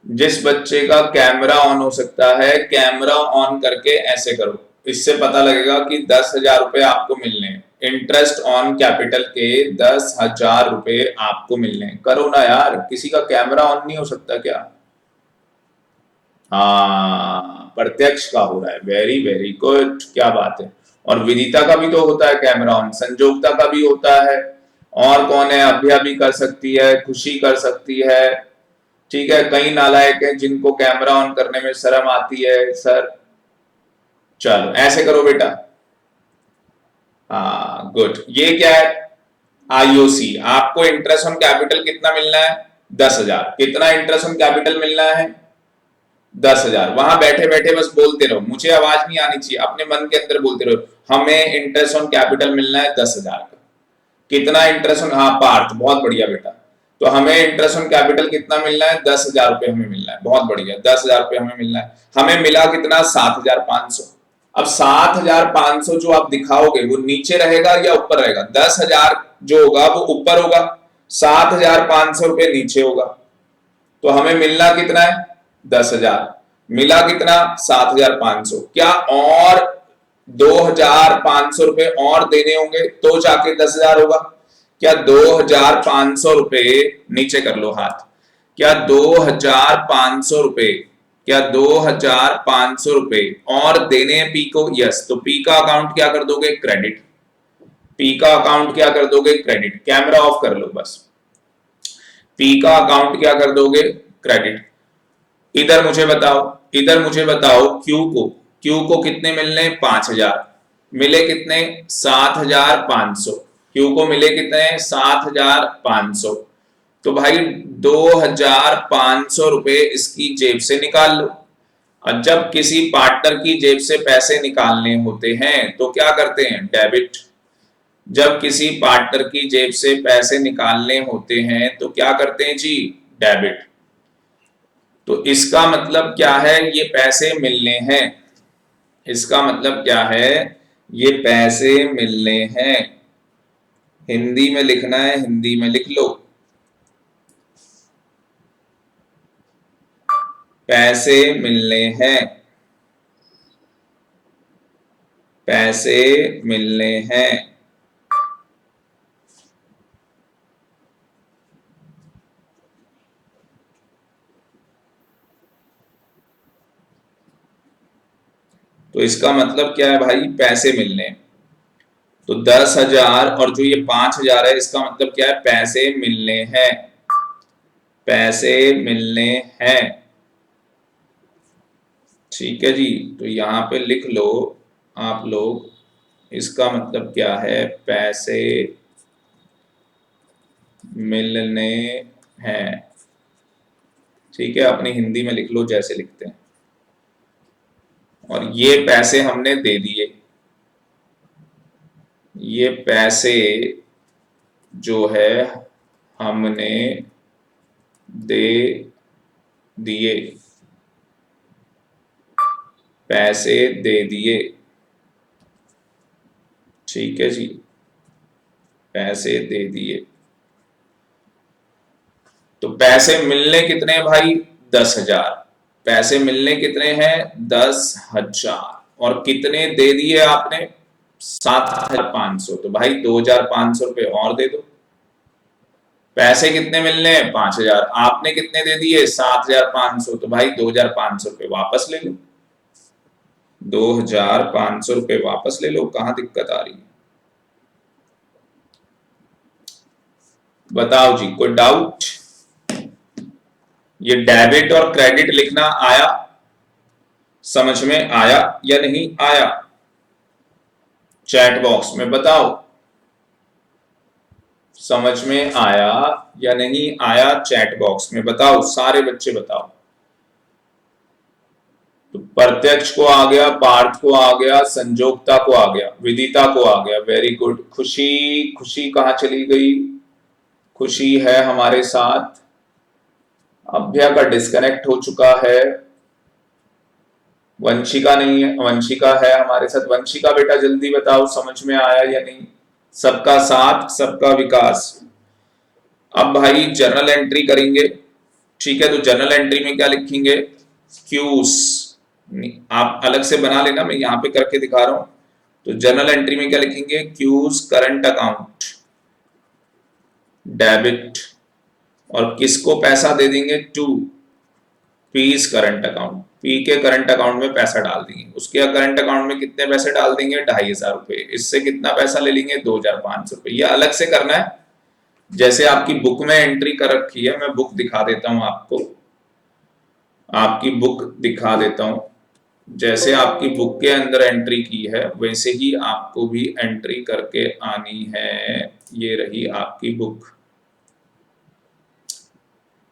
जिस बच्चे का कैमरा ऑन हो सकता है कैमरा ऑन करके ऐसे करो। इससे पता लगेगा कि 10,000 रुपए आपको मिलने हैं। इंटरेस्ट ऑन कैपिटल के 10,000 रुपए आपको मिलने हैं। करो ना यार, किसी का कैमरा ऑन नहीं हो सकता क्या। हाँ, प्रत्यक्ष का हो रहा है, वेरी वेरी गुड, क्या बात है। और विदिता का भी तो होता है कैमरा ऑन, संजोक्ता का भी होता है, और कौन है, अभ्या भी कर सकती है, खुशी कर सकती है, ठीक है। कई नालायक हैं जिनको कैमरा ऑन करने में शर्म आती है सर। चलो ऐसे करो बेटा, हाँ गुड। ये क्या है, आईओसी। आपको इंटरेस्ट ऑन कैपिटल कितना मिलना है, 10,000। कितना इंटरेस्ट ऑन कैपिटल मिलना है, 10,000। वहां बैठे बैठे बस बोलते रहो, मुझे आवाज नहीं आनी चाहिए, अपने मन के अंदर बोलते रहो, हमें इंटरेस्ट ऑन कैपिटल मिलना है 10,000 का। कितना इंटरेस्ट ऑन, हाँ पार्थ बहुत बढ़िया बेटा। तो हमें इंटरेस्ट ऑन कैपिटल कितना मिलना है, 10,000 रुपए हमें मिलना है, बहुत बढ़िया, 10,000 रुपए हमें मिलना है। हमें मिला कितना, 7,500। अब 7,500 जो आप दिखाओगे वो नीचे रहेगा या ऊपर रहेगा, 10,000 जो होगा वो ऊपर होगा, 7,500 रुपए नीचे होगा। तो हमें मिलना कितना है, 10,000। मिला कितना, 7,500। क्या और 2,000 2,500 रुपए और देने होंगे तो जाके 10,000 होगा। क्या 2,500 रुपए, नीचे कर लो हाथ, क्या 2,500 रुपए, क्या 2,500 रुपए और देने हैं पी को? यस, तो पी का अकाउंट क्या कर दोगे? क्रेडिट। पी का अकाउंट क्या कर दोगे? क्रेडिट। कैमरा ऑफ कर लो बस। पी का अकाउंट क्या कर दोगे? क्रेडिट। इधर मुझे बताओ क्यू को कितने मिलने? 5,000। मिले कितने? 7,500। क्यू को मिले कितने? 7,500। तो भाई 2,500 रुपए इसकी जेब से निकाल लो। और जब किसी पार्टनर की जेब से पैसे निकालने होते हैं तो क्या करते हैं? डेबिट। जब किसी पार्टनर की जेब से पैसे निकालने होते हैं तो क्या करते हैं जी? डेबिट। तो इसका मतलब क्या है? ये पैसे मिलने हैं। इसका मतलब क्या है? ये पैसे मिलने हैं। हिंदी में लिखना है, हिंदी में लिख लो। पैसे मिलने हैं, पैसे मिलने हैं। तो इसका मतलब क्या है भाई? पैसे मिलने। तो 10,000 और जो ये 5,000 है, इसका मतलब क्या है? पैसे मिलने हैं, पैसे मिलने हैं। ठीक है जी, तो यहां पे लिख लो आप लोग, इसका मतलब क्या है? पैसे मिलने हैं। ठीक है, अपनी हिंदी में लिख लो जैसे लिखते हैं। और ये पैसे हमने दे दिए, ये पैसे जो है हमने दे दिए, पैसे दे दिए। ठीक है जी, पैसे दे दिए। तो पैसे मिलने कितने हैं भाई? 10,000। पैसे मिलने कितने हैं? 10,000। और कितने दे दिए आपने? 7,500। तो भाई 2,500 रुपए और दे दो। पैसे कितने मिलने हैं? 5,000। आपने कितने दे दिए? 7,500। तो भाई 2,500 रुपए वापस ले लो। 2,500 रुपए वापस ले लो। कहां दिक्कत आ रही है? बताओ जी, कोई डाउट? ये डेबिट और क्रेडिट लिखना आया? समझ में आया या नहीं आया? चैट बॉक्स में बताओ, समझ में आया या नहीं आया? चैट बॉक्स में बताओ, सारे बच्चे बताओ। तो प्रत्यक्ष को आ गया, पार्थ को आ गया, संजोक्ता को आ गया, विदिता को आ गया। Very good. खुशी कहां चली गई? खुशी है हमारे साथ। अभ्या का डिस्कनेक्ट हो चुका है। वंशिका नहीं है, वंशिका है हमारे साथ। वंशिका बेटा जल्दी बताओ, समझ में आया या नहीं? सबका साथ सबका विकास। अब भाई जर्नल एंट्री करेंगे। ठीक है, तो जर्नल एंट्री में क्या लिखेंगे? क्यूज। आप अलग से बना लेना, मैं यहां पे करके दिखा रहा हूं। तो जर्नल एंट्री में क्या लिखेंगे? Q's current account debit. और किसको पैसा दे देंगे? To P's current account. P के करंट अकाउंट में पैसा डाल देंगे। उसके करंट अकाउंट में कितने पैसे डाल देंगे? 2,500 रुपए। इससे कितना पैसा ले लेंगे? 2,500 रुपए। ये अलग से करना है, जैसे आपकी बुक में एंट्री कर रखी है। मैं बुक दिखा देता हूं आपको, आपकी बुक दिखा देता हूं। जैसे आपकी बुक के अंदर एंट्री की है, वैसे ही आपको भी एंट्री करके आनी है। ये रही आपकी बुक।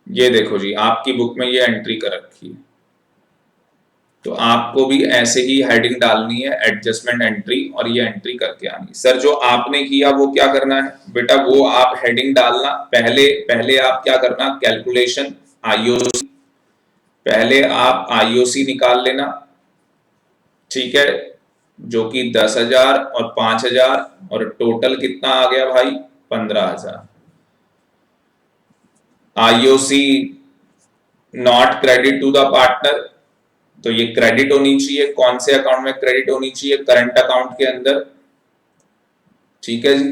ये देखो जी, आपकी बुक में ये एंट्री कर रखी है। तो आपको भी ऐसे ही हेडिंग डालनी है, एडजस्टमेंट एंट्री, और ये एंट्री करके आनी। सर जो आपने किया वो क्या करना है बेटा? वो आप हेडिंग डालना। पहले आप क्या करना? कैलकुलेशन आईओसी, पहले आप आईओसी निकाल लेना। ठीक है, जो कि 10,000 और 5,000, और टोटल कितना आ गया भाई? 15,000। IOC not credit to the partner, तो ये क्रेडिट होनी चाहिए। कौन से अकाउंट में क्रेडिट होनी चाहिए? करंट अकाउंट के अंदर। ठीक है जी,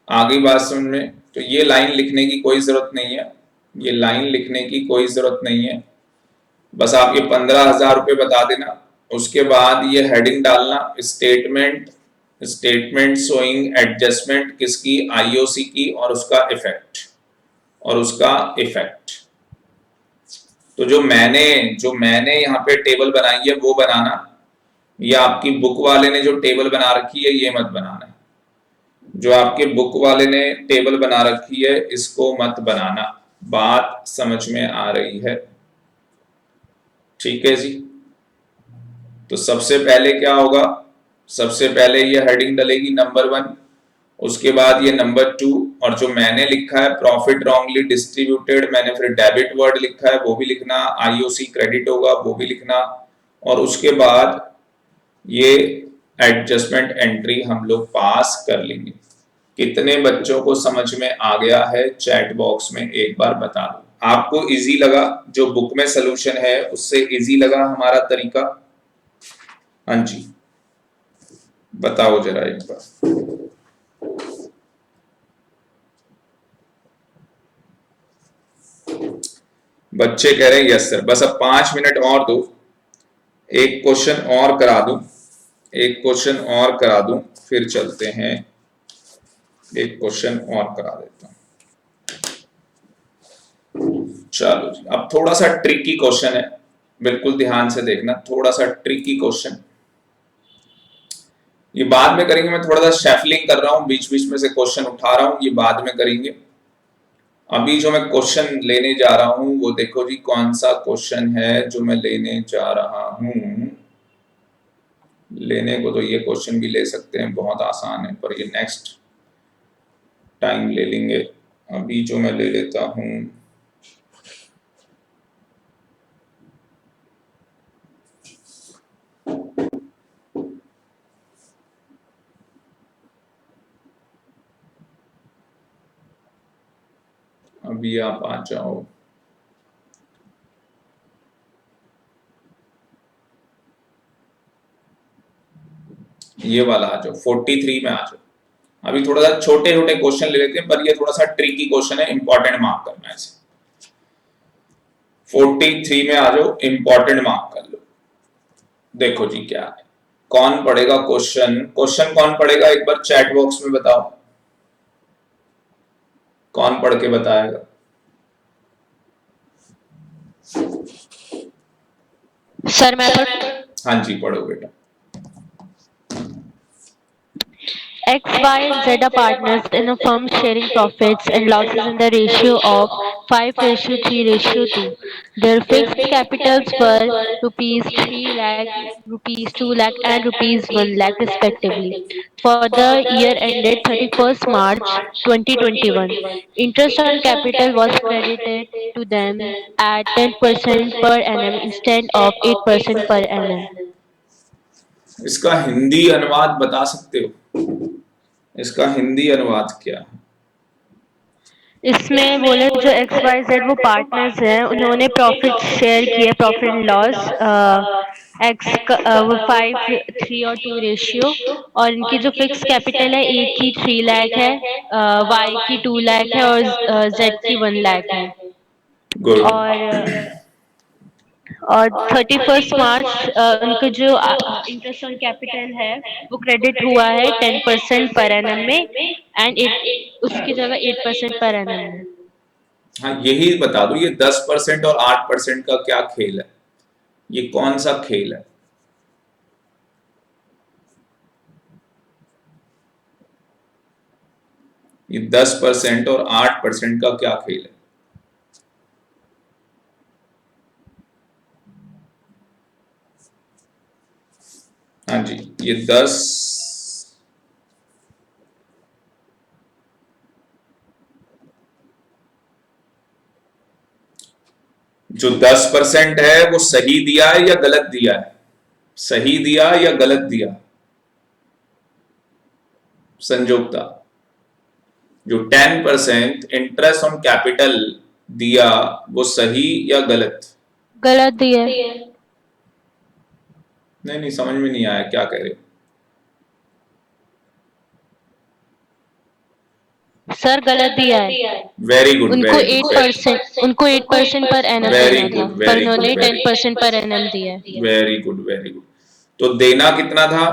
आगे बात समझ में। तो ये लाइन लिखने की कोई जरूरत नहीं है, ये लाइन लिखने की कोई जरूरत नहीं है, बस आप ये 15,000 रुपये बता देना। उसके बाद ये हेडिंग डालना, स्टेटमेंट, स्टेटमेंट शोइंग एडजस्टमेंट किसकी? आईओसी की, और उसका इफेक्ट, और उसका इफेक्ट। तो जो मैंने यहाँ पे टेबल बनाई है वो बनाना, या आपकी बुक वाले ने जो टेबल बना रखी है ये मत बनाना। जो आपके बुक वाले ने टेबल बना रखी है इसको मत बनाना। बात समझ में आ रही है? ठीक है जी। तो सबसे पहले क्या होगा? सबसे पहले ये हेडिंग डलेगी नंबर 1, उसके बाद ये नंबर 2, और जो मैंने लिखा है प्रॉफिट रॉन्गली डिस्ट्रीब्यूटेड, मैंने फिर डेबिट वर्ड लिखा है वो भी लिखना, आईओसी क्रेडिट होगा वो भी लिखना, और उसके बाद ये एडजस्टमेंट एंट्री हम लोग पास कर लेंगे। कितने बच्चों को समझ में आ गया है चैट बॉक्स में एक बार बता दो। आपको इजी लगा? जो बुक में सोल्यूशन है उससे इजी लगा हमारा तरीका? हाँ जी, बताओ जरा एक बार। बच्चे कह रहे हैं यस सर। बस अब 5 मिनट और दो, एक क्वेश्चन और करा दूं, एक क्वेश्चन और करा दूं, फिर चलते हैं। एक क्वेश्चन और करा देता हूं। चलो जी, अब थोड़ा सा ट्रिकी क्वेश्चन है, बिल्कुल ध्यान से देखना, थोड़ा सा ट्रिकी क्वेश्चन। ये बाद में करेंगे, मैं थोड़ा सा शैफलिंग कर रहा हूं, बीच बीच में से क्वेश्चन उठा रहा हूं, ये बाद में करेंगे। अभी जो मैं क्वेश्चन लेने जा रहा हूं वो देखो जी, कौन सा क्वेश्चन है जो मैं लेने जा रहा हूं। लेने को तो ये क्वेश्चन भी ले सकते हैं, बहुत आसान है, पर ये नेक्स्ट टाइम ले लेंगे। अभी जो मैं ले लेता हूं, अभी आप आ जाओ। ये वाला आ जाओ, 43 में आ जाओ। अभी थोड़ा सा छोटे छोटे क्वेश्चन ले लेते हैं, पर ये थोड़ा सा ट्रिकी क्वेश्चन है, इंपॉर्टेंट मार्क करना है इसे। 43 में आ जाओ, इंपॉर्टेंट मार्क कर लो। देखो जी क्या है, कौन पढ़ेगा क्वेश्चन? क्वेश्चन कौन पढ़ेगा एक बार चैट बॉक्स में बताओ, कौन पढ़ के बताएगा? सर मैं हाँ जी, पढ़ो बेटा। X, Y, and Z are partners in a firm sharing profits and losses in the ratio of 5:3:2. Their fixed capitals were rupees 3 lakh, rupees 2 lakh, and rupees 1 lakh respectively. For the year ended 31st March 2021, interest on capital was credited to them at 10% per annum instead of 8% per annum. इसका हिंदी अनुवाद बता सकते हो? इसका हिंदी अनुवाद क्या है? इसमें बोले जो एक्स वाई जेड वो पार्टनर्स हैं, उन्होंने प्रॉफिट शेयर किए, प्रॉफिट एंड लॉस एक्स वो 5:3 और 2 रेशियो, और इनकी जो फिक्स कैपिटल है ए की 3 लाख है, वाई की 2 लाख है, और जेड की 1 लाख है। गुड। और 31st मार्च उनका जो इंटरेस्ट ऑन कैपिटल है वो क्रेडिट हुआ है 10% पर एनम में, एंड उसकी जगह 8% पर एनम में। हाँ, यही बता दो, ये 10% और 8% का क्या खेल है? ये कौन सा खेल है? ये 10% और 8% का क्या खेल है? हाँ जी, ये 10 जो 10% है वो सही दिया है या गलत दिया है? सही दिया या गलत दिया? संजोगता। जो 10% इंटरेस्ट ऑन कैपिटल दिया वो सही या गलत? गलत दिया। नहीं समझ में नहीं आया क्या कह रहे हो। सर गलत दिया है। वेरी गुड, उनको very good, 8% per annum very देना था, गुड, पर वेरी गुड, उन्होंने वेरी 10% पर एनम दिया है। Very good, very good. तो देना कितना था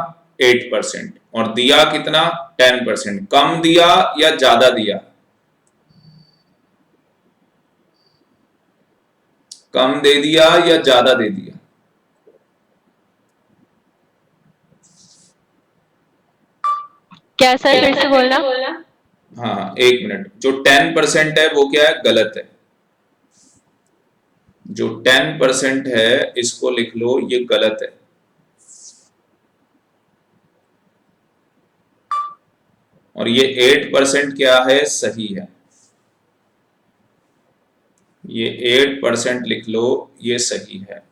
8% और दिया कितना 10%। कम दिया या ज्यादा दिया? कम दे दिया या ज्यादा दे दिया? क्या सर फिर से बोलना? हाँ, एक मिनट। जो 10% है वो क्या है? गलत है। जो 10% है इसको लिख लो, ये गलत है। और ये 8% क्या है? सही है। ये 8% लिख लो, ये सही है।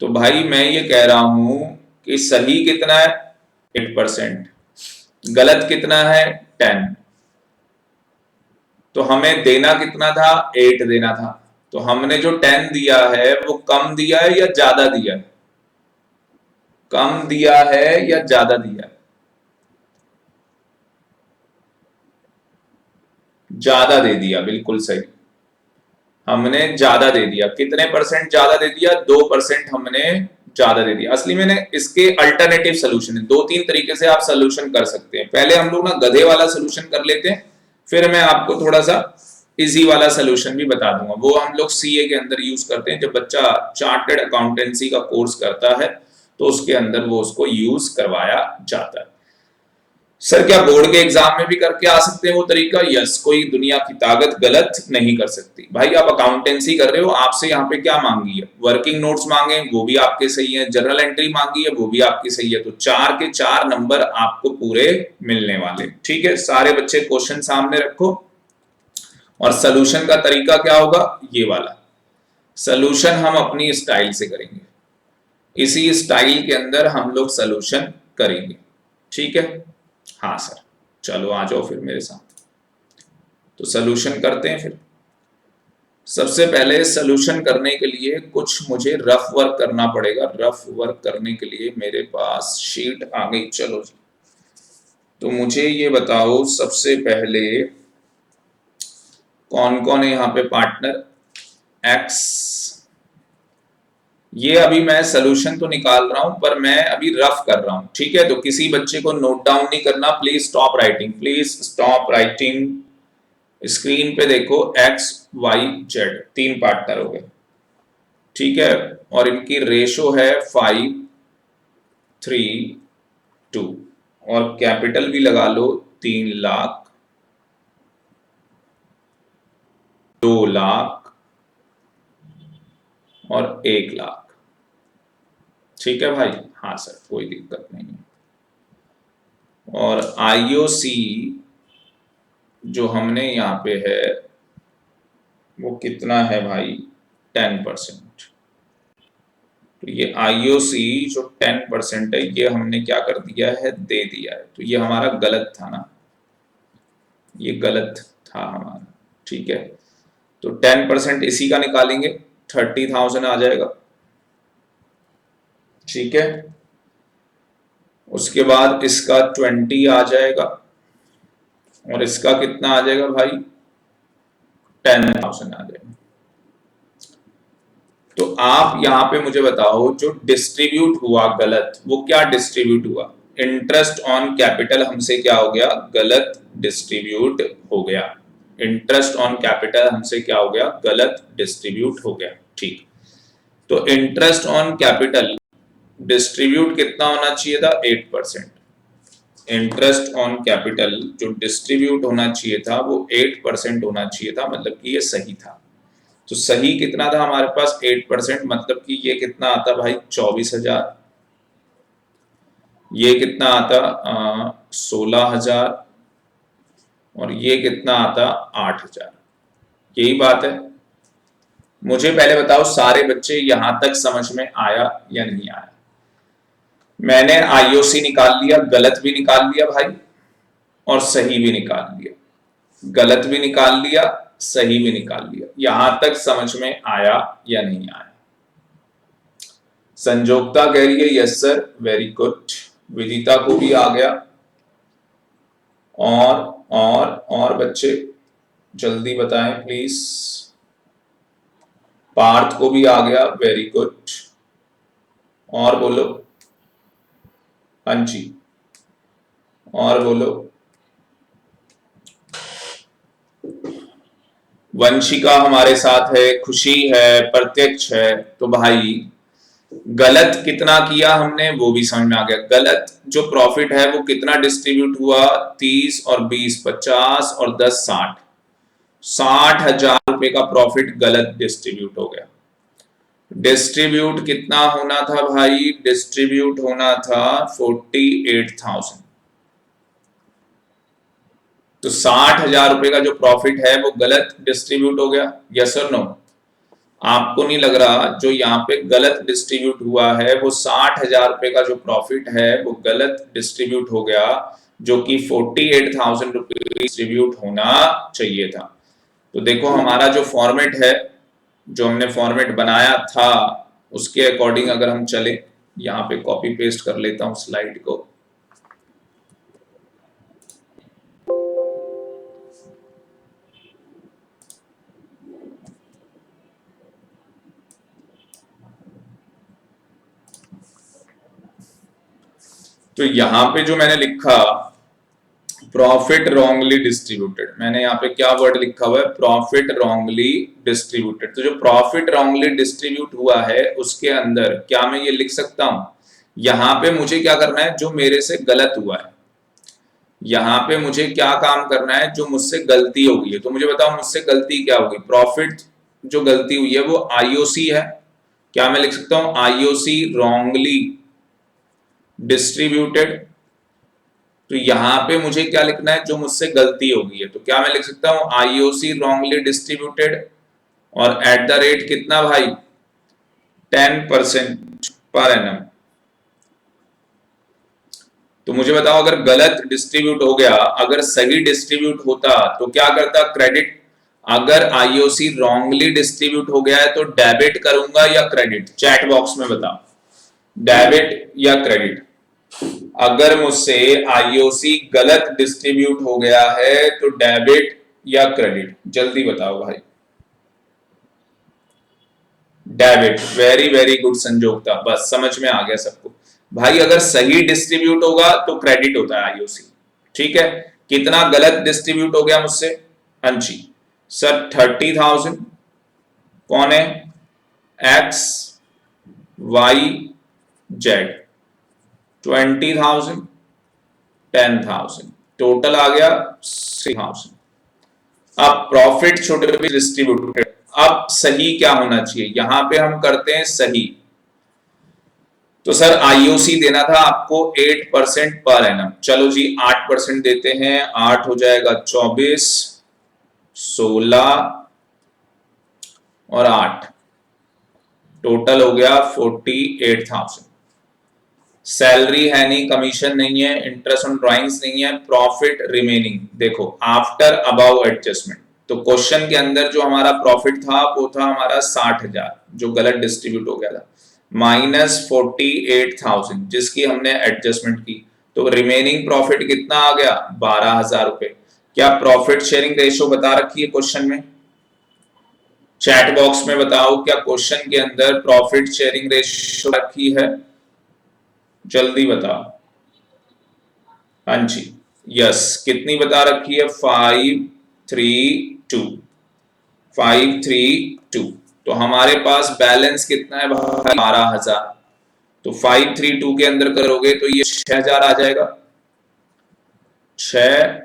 तो भाई मैं ये कह रहा हूं कि सही कितना है? 8%। गलत कितना है? 10। तो हमें देना कितना था? 8 देना था। तो हमने जो 10 दिया है वो कम दिया है या ज्यादा दिया है? कम दिया है या ज्यादा दिया है? ज्यादा दे दिया, बिल्कुल सही। हमने ज्यादा दे दिया। कितने परसेंट ज्यादा दे दिया? 2% हमने ज्यादा दे दिया। असली में इसके अल्टरनेटिव सोल्यूशन है। 2-3 तरीके से आप सोल्यूशन कर सकते हैं। पहले हम लोग ना गधे वाला सोल्यूशन कर लेते हैं, फिर मैं आपको थोड़ा सा इजी वाला सोल्यूशन भी बता दूंगा। वो हम लोग सीए के अंदर यूज करते हैं। जब बच्चा चार्टर्ड अकाउंटेंसी का कोर्स करता है तो उसके अंदर वो उसको यूज करवाया जाता है। सर क्या बोर्ड के एग्जाम में भी करके आ सकते हैं वो तरीका? यस, कोई दुनिया की ताकत गलत नहीं कर सकती। भाई आप अकाउंटेंसी कर रहे हो, आपसे यहाँ पे क्या मांगी है? वर्किंग नोट्स मांगे, वो भी आपके सही है। जनरल एंट्री मांगी है, वो भी आपकी सही है। तो 4 के 4 नंबर आपको पूरे मिलने वाले। ठीक है, सारे बच्चे क्वेश्चन सामने रखो और सोल्यूशन का तरीका क्या होगा? ये वाला सोल्यूशन हम अपनी स्टाइल से करेंगे। इसी स्टाइल के अंदर हम लोग सोल्यूशन करेंगे। ठीक है, हाँ सर, चलो आ जाओ फिर मेरे साथ। तो सोल्यूशन करते हैं फिर। सबसे पहले सोल्यूशन करने के लिए कुछ मुझे रफ वर्क करना पड़ेगा। रफ वर्क करने के लिए मेरे पास शीट आ गई। चलो जी, तो मुझे ये बताओ सबसे पहले कौन कौन है यहाँ पे पार्टनर? एक्स। ये अभी मैं सोल्यूशन तो निकाल रहा हूं पर मैं अभी रफ कर रहा हूं। ठीक है, तो किसी बच्चे को नोट डाउन नहीं करना। Please stop writing, please stop writing. Screen पे देखो, एक्स वाई जेड 3 पार्टनर हो गए। ठीक है, और इनकी रेशो है 5:3:2 और कैपिटल भी लगा लो 3 लाख, 2 लाख और 1 लाख। ठीक है भाई, हाँ सर, कोई दिक्कत नहीं है। और आईओसी जो हमने यहाँ पे है वो कितना है भाई? 10%। तो ये आईओसी जो 10% है ये हमने क्या कर दिया है? दे दिया है। तो ये हमारा गलत था ना, ये गलत था हमारा। ठीक है, तो 10% इसी का निकालेंगे, 30,000 आ जाएगा। ठीक है, उसके बाद इसका 20 आ जाएगा और इसका कितना आ जाएगा भाई? 10,000 आ जाएगा। तो आप यहां पे मुझे बताओ जो डिस्ट्रीब्यूट हुआ गलत, वो क्या डिस्ट्रीब्यूट हुआ? इंटरेस्ट ऑन कैपिटल हमसे क्या हो गया? गलत डिस्ट्रीब्यूट हो गया। इंटरेस्ट ऑन कैपिटल हमसे क्या हो गया? गलत डिस्ट्रीब्यूट हो गया। ठीक, तो इंटरेस्ट ऑन कैपिटल डिस्ट्रीब्यूट कितना होना चाहिए था? 8%। इंटरेस्ट ऑन कैपिटल जो डिस्ट्रीब्यूट होना चाहिए था वो 8% होना चाहिए था, मतलब कि ये सही था। तो सही कितना था हमारे पास? 8%, मतलब कि ये कितना आता भाई? 24,000। ये कितना आता? 16,000 और ये कितना आता? 8,000। यही बात है। मुझे पहले बताओ सारे बच्चे यहां तक समझ में आया या नहीं आया? मैंने आईओसी निकाल लिया, गलत भी निकाल लिया भाई और सही भी निकाल लिया। गलत भी निकाल लिया, सही भी निकाल लिया। यहां तक समझ में आया या नहीं आया? संजोक्ता कह रही है यस सर, वेरी गुड। विदिता को भी आ गया। और बच्चे जल्दी बताएं प्लीज। पार्थ को भी आ गया, वेरी गुड। और बोलो। हाँ जी, और बोलो। वंशिका हमारे साथ है, खुशी है, प्रत्यक्ष है। तो भाई गलत कितना किया हमने वो भी समझ में आ गया। गलत जो प्रॉफिट है वो कितना डिस्ट्रीब्यूट हुआ, 30 और 20 50 और 10 60। 60,000 रुपए का प्रॉफिट गलत डिस्ट्रीब्यूट हो गया। डिस्ट्रीब्यूट कितना होना था भाई, डिस्ट्रीब्यूट होना था 48,000। तो 60,000 रुपए का जो प्रॉफिट है वो गलत डिस्ट्रीब्यूट हो गया, यस और नो? आपको नहीं लग रहा जो यहाँ पे गलत डिस्ट्रीब्यूट हुआ है वो 60,000 रुपए का जो प्रॉफिट है वो गलत डिस्ट्रीब्यूट हो गया, जो कि 48,000 रुपए डिस्ट्रीब्यूट होना चाहिए था। तो देखो हमारा जो फॉर्मेट है, जो हमने फॉर्मेट बनाया था उसके अकॉर्डिंग अगर हम चले, यहाँ पे कॉपी पेस्ट कर लेता हूँ स्लाइड को। तो यहां पे जो मैंने लिखा प्रॉफिट रॉन्गली डिस्ट्रीब्यूटेड, मैंने यहाँ पे क्या वर्ड लिखा हुआ है, प्रॉफिट रॉन्गली डिस्ट्रीब्यूटेड। तो जो प्रॉफिट रॉन्गली डिस्ट्रीब्यूट हुआ है उसके अंदर क्या मैं ये लिख सकता हूं, यहाँ पे मुझे क्या करना है, जो मेरे से गलत हुआ है, यहाँ पे मुझे क्या काम करना है, जो मुझसे गलती हो गई है। तो मुझे बताओ मुझसे गलती क्या होगी, प्रॉफिट जो गलती हुई है वो आईओसी है। क्या मैं लिख सकता हूं, आईओसी रॉन्गली डिस्ट्रीब्यूटेड। तो यहां पे मुझे क्या लिखना है, जो मुझसे गलती हो गई है। तो क्या मैं लिख सकता हूं, आईओसी रॉन्गली डिस्ट्रीब्यूटेड, और एट द रेट कितना भाई, 10% पर एनम। तो मुझे बताओ अगर गलत डिस्ट्रीब्यूट हो गया, अगर सही डिस्ट्रीब्यूट होता तो क्या करता, क्रेडिट। अगर आईओसी रॉन्गली डिस्ट्रीब्यूट हो गया है तो डेबिट करूंगा या क्रेडिट, चैट बॉक्स में बताओ, डेबिट या क्रेडिट। अगर मुझसे आईओसी गलत डिस्ट्रीब्यूट हो गया है तो डेबिट या क्रेडिट, जल्दी बताओ भाई। डेबिट, वेरी वेरी गुड संजोगता, बस समझ में आ गया सबको। भाई अगर सही डिस्ट्रीब्यूट होगा तो क्रेडिट होता है आईओसी, ठीक है। कितना गलत डिस्ट्रीब्यूट हो गया मुझसे, अंशी सर 30,000, कौन है, एक्स वाई जेड, 20,000 10,000, टोटल आ गया 6,000। अब प्रॉफिट शुड बी डिस्ट्रीब्यूटेड। अब सही क्या होना चाहिए, यहां पे हम करते हैं सही। तो सर आईओसी देना था आपको 8% पर एनम, चलो जी 8% देते हैं, 8 हो जाएगा 24, 16 और 8, टोटल हो गया 48,000। सैलरी है नहीं, कमीशन नहीं है, इंटरेस्ट ऑन ड्राइंग्स नहीं है, प्रॉफिट रिमेनिंग देखो आफ्टर अबाउ एडजस्टमेंट। तो क्वेश्चन के अंदर जो हमारा प्रॉफिट था वो था हमारा 60,000 जो गलत डिस्ट्रीब्यूट हो गया था, माइनस 48,000 जिसकी हमने एडजस्टमेंट की। तो रिमेनिंग प्रॉफिट कितना आ गया, 12,000 रुपए। क्या प्रॉफिट शेयरिंग रेशियो बता रखी है क्वेश्चन में, चैट बॉक्स में बताओ, क्या क्वेश्चन के अंदर प्रॉफिट शेयरिंग रेशियो रखी है, जल्दी बताओ। हाँ जी, यस, कितनी बता रखी है, 532, 532। तो हमारे पास बैलेंस कितना है, 12,000। तो 532 के अंदर करोगे तो ये 6,000 आ जाएगा, 6,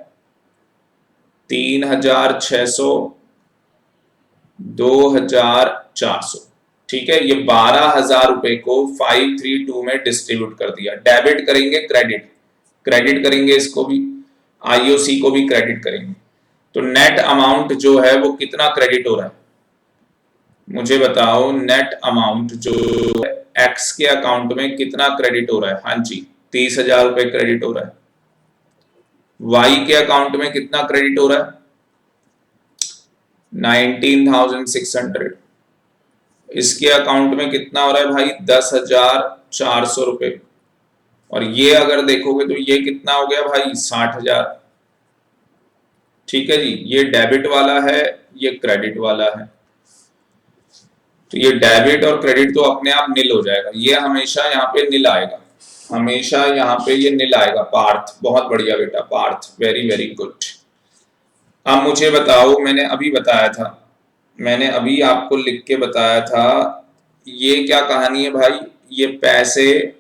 3,600, 2,400, ठीक है। ये 12,000 रुपए को 532 में डिस्ट्रीब्यूट कर दिया। डेबिट करेंगे क्रेडिट, क्रेडिट करेंगे इसको भी, आईओसी को भी क्रेडिट करेंगे। तो नेट अमाउंट जो है वो कितना क्रेडिट हो रहा है, मुझे बताओ। नेट अमाउंट जो एक्स के अकाउंट में कितना क्रेडिट हो रहा है, हाँ जी 30,000 रुपए क्रेडिट हो रहा है। वाई के अकाउंट में कितना क्रेडिट हो रहा है, 19,600। इसके अकाउंट में कितना हो रहा है भाई 10,400 रुपए, और ये अगर देखोगे तो ये कितना हो गया भाई 60,000। ठीक है जी, ये डेबिट वाला है, ये क्रेडिट वाला है, तो ये डेबिट और क्रेडिट तो अपने आप नील हो जाएगा, ये हमेशा यहाँ पे नील आएगा, हमेशा यहाँ पे ये नील आएगा। पार्थ बहुत बढ़िया बेटा, पार्थ वेरी वेरी गुड। अब मुझे बताओ, मैंने अभी बताया था, मैंने अभी आपको लिख के बताया था, ये क्या कहानी है भाई, ये पैसे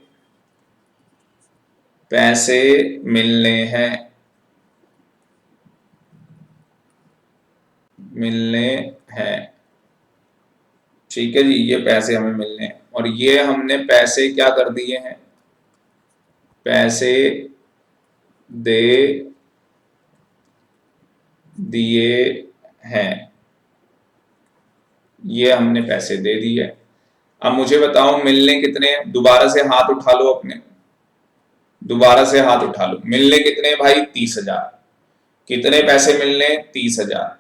पैसे मिलने हैं, मिलने हैं। ठीक है जी, ये पैसे हमें मिलने हैं, और ये हमने पैसे क्या कर दिए हैं, पैसे दे दिए हैं, ये हमने पैसे दे दिए। अब मुझे बताओ मिलने कितने, दोबारा से हाथ उठा लो अपने, दोबारा से हाथ उठा लो, मिलने कितने भाई 30,000। कितने पैसे मिलने 30,000,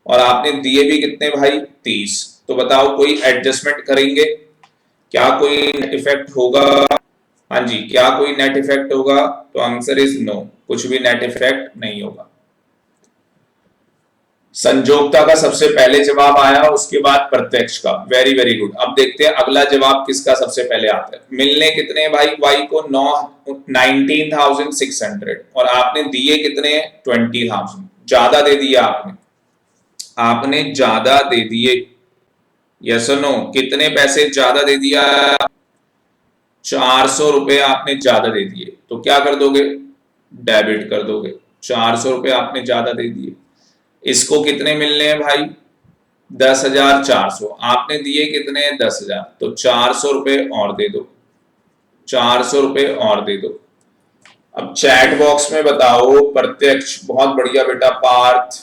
और आपने दिए भी कितने भाई 30। तो बताओ कोई एडजस्टमेंट करेंगे क्या, कोई नेट इफेक्ट होगा? हाँ जी, क्या कोई नेट इफेक्ट होगा? तो आंसर इज नो, कुछ भी नेट इफेक्ट नहीं होगा। संजोगता का सबसे पहले जवाब आया, उसके बाद प्रत्यक्ष का, वेरी वेरी गुड। अब देखते हैं अगला जवाब किसका सबसे पहले आता है। मिलने कितने भाई वाई को 19,600, और आपने दिए कितने 20,000, ज्यादा दे दिया आपने, आपने ज्यादा दे दिए, यस और नो, कितने पैसे ज्यादा दे दिया, 400 रुपए आपने ज्यादा दे दिए, तो क्या कर दोगे, डेबिट कर दोगे, 400 रुपए आपने ज्यादा दे दिए। इसको कितने मिलने हैं भाई 10,400, आपने दिए कितने 10,000, तो 400 रुपए और दे दो, 400 रुपए और दे दो। अब चैट बॉक्स में बताओ प्रत्यक्ष, बहुत बढ़िया बेटा पार्थ,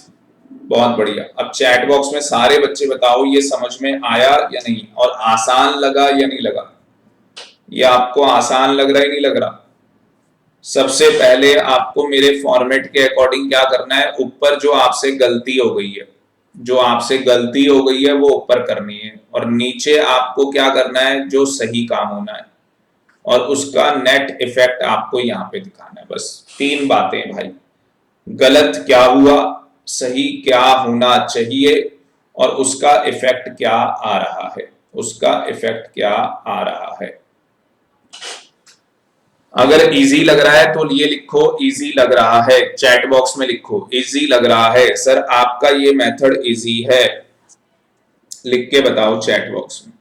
बहुत बढ़िया। अब चैट बॉक्स में सारे बच्चे बताओ ये समझ में आया या नहीं, और आसान लगा या नहीं लगा, ये आपको आसान लग रहा है नहीं लग रहा? सबसे पहले आपको मेरे फॉर्मेट के अकॉर्डिंग क्या करना है, ऊपर जो आपसे गलती हो गई है, जो आपसे गलती हो गई है वो ऊपर करनी है, और नीचे आपको क्या करना है, जो सही काम होना है, और उसका नेट इफेक्ट आपको यहाँ पे दिखाना है। बस 3 बातें भाई, गलत क्या हुआ, सही क्या होना चाहिए, और उसका इफेक्ट क्या आ रहा है, उसका इफेक्ट क्या आ रहा है। अगर इजी लग रहा है तो ये लिखो इजी लग रहा है, चैट बॉक्स में लिखो इजी लग रहा है, सर आपका ये मेथड इजी है, लिख के बताओ चैट बॉक्स में।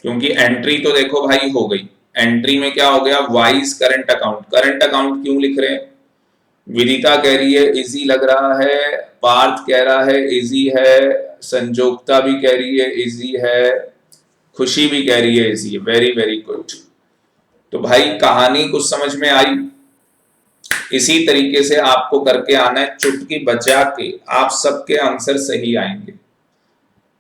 क्योंकि एंट्री तो देखो भाई हो गई, एंट्री में क्या हो गया, wise current account. Current account क्यों लिख रहे हैं, विदिता कह रही है इजी लग रहा है, पार्थ कह रहा है इजी है, संजोक्ता भी कह रही है इजी है, खुशी भी कह रही है इजी है, वेरी वेरी गुड। तो भाई कहानी कुछ समझ में आई? इसी तरीके से आपको करके आना है, चुटकी बजा के आप सबके आंसर सही आएंगे।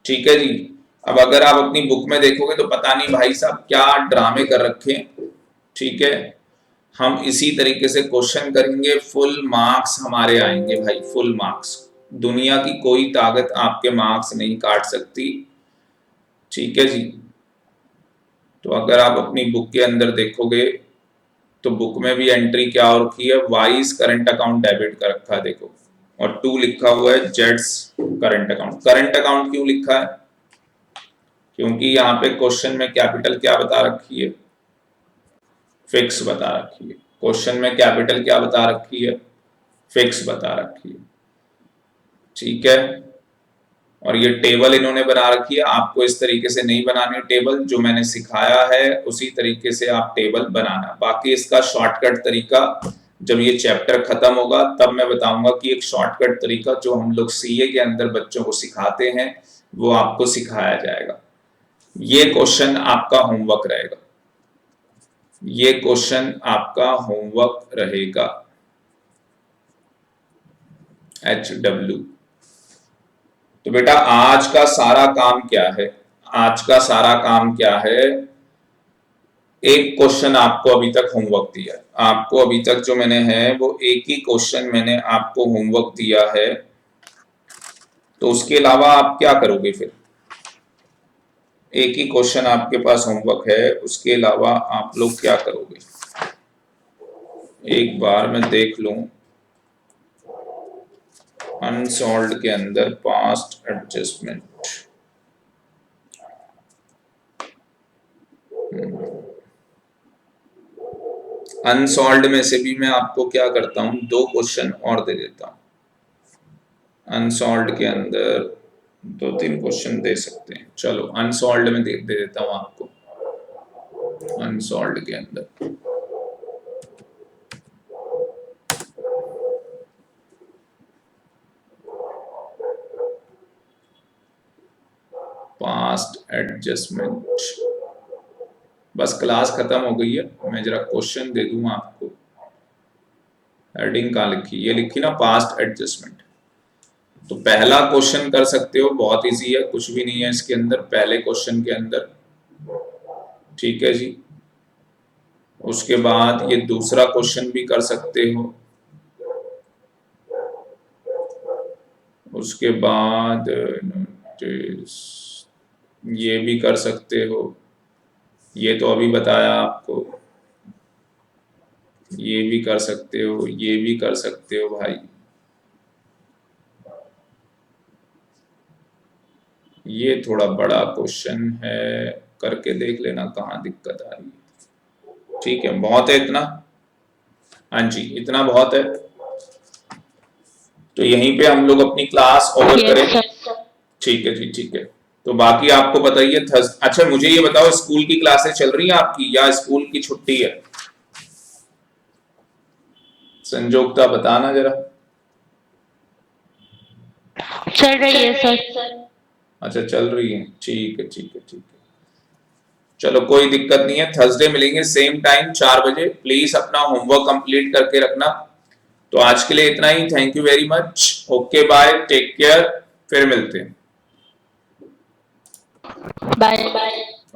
ठीक है जी। अब अगर आप अपनी बुक में देखोगे तो पता नहीं भाई साहब क्या ड्रामे कर रखे हैं। ठीक है, हम इसी तरीके से क्वेश्चन करेंगे, फुल मार्क्स हमारे आएंगे भाई, फुल मार्क्स। दुनिया की कोई ताकत आपके मार्क्स नहीं काट सकती। ठीक है जी। तो अगर आप अपनी बुक के अंदर देखोगे तो बुक में भी एंट्री क्या हो रखी है, वाइज करंट अकाउंट डेबिट का रखा है देखो, और 2 लिखा हुआ है Jades current account. Current account क्यों लिखा है, क्योंकि यहाँ पे क्वेश्चन में कैपिटल क्या बता रखी है, फिक्स बता रखी है। क्वेश्चन में कैपिटल क्या बता रखी है, फिक्स बता रखी है। ठीक है, और ये टेबल इन्होंने बना रखी है, आपको इस तरीके से नहीं बनानी टेबल, जो मैंने सिखाया है उसी तरीके से आप टेबल बनाना। बाकी इसका शॉर्टकट तरीका जब ये चैप्टर खत्म होगा तब मैं बताऊंगा कि एक शॉर्टकट तरीका जो हम लोग सीए के अंदर बच्चों को सिखाते हैं वो आपको सिखाया जाएगा। ये क्वेश्चन आपका होमवर्क रहेगा, ये क्वेश्चन आपका होमवर्क रहेगा। HW। तो बेटा आज का सारा काम क्या है, आज का सारा काम क्या है, एक क्वेश्चन आपको अभी तक होमवर्क दिया है, आपको अभी तक जो मैंने है वो एक ही क्वेश्चन मैंने आपको होमवर्क दिया है। तो उसके अलावा आप क्या करोगे फिर, एक ही क्वेश्चन आपके पास होमवर्क है, उसके अलावा आप लोग क्या करोगे? एक बार मैं देख लूं अनसॉल्व्ड के अंदर पास्ट एडजस्टमेंट। अनसॉल्व्ड में से भी मैं आपको क्या करता हूं, 2 क्वेश्चन और दे देता हूं। अनसॉल्व्ड के अंदर 2-3 क्वेश्चन दे सकते हैं। चलो अनसॉल्व्ड में दे देता हूं आपको। अनसॉल्व्ड के अंदर पास्ट एडजस्टमेंट। बस क्लास खत्म हो गई है, मैं जरा क्वेश्चन दे दूं आपको। हेडिंग कहाँ लिखी? ये लिखी ना, पास्ट एडजस्टमेंट। तो पहला क्वेश्चन कर सकते हो, बहुत इजी है, कुछ भी नहीं है इसके अंदर, पहले क्वेश्चन के अंदर। ठीक है जी। उसके बाद ये दूसरा क्वेश्चन भी कर सकते हो। उसके बाद ये भी कर सकते हो, ये तो अभी बताया आपको। ये भी कर सकते हो, ये भी कर सकते हो भाई। ये थोड़ा बड़ा क्वेश्चन है, करके देख लेना कहाँ दिक्कत आ रही है। ठीक है, बहुत है इतना? हाँ जी, इतना बहुत है। तो यहीं पे हम लोग अपनी क्लास ओवर करें। ठीक है जी, ठीक है। तो बाकी आपको बताइए अच्छा मुझे ये बताओ, स्कूल की क्लासेस चल रही हैं आपकी या स्कूल की छुट्टी है? संजोगता बताना जरा। चल रही है सर। अच्छा चल रही है, ठीक है ठीक है ठीक है। चलो कोई दिक्कत नहीं है, थर्सडे मिलेंगे सेम टाइम 4 बजे। प्लीज अपना होमवर्क कंप्लीट करके रखना। तो आज के लिए इतना ही, thank you very much, okay bye, take care, फिर मिलते हैं। Bye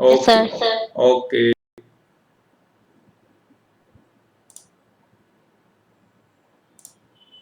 okay sir. ओके।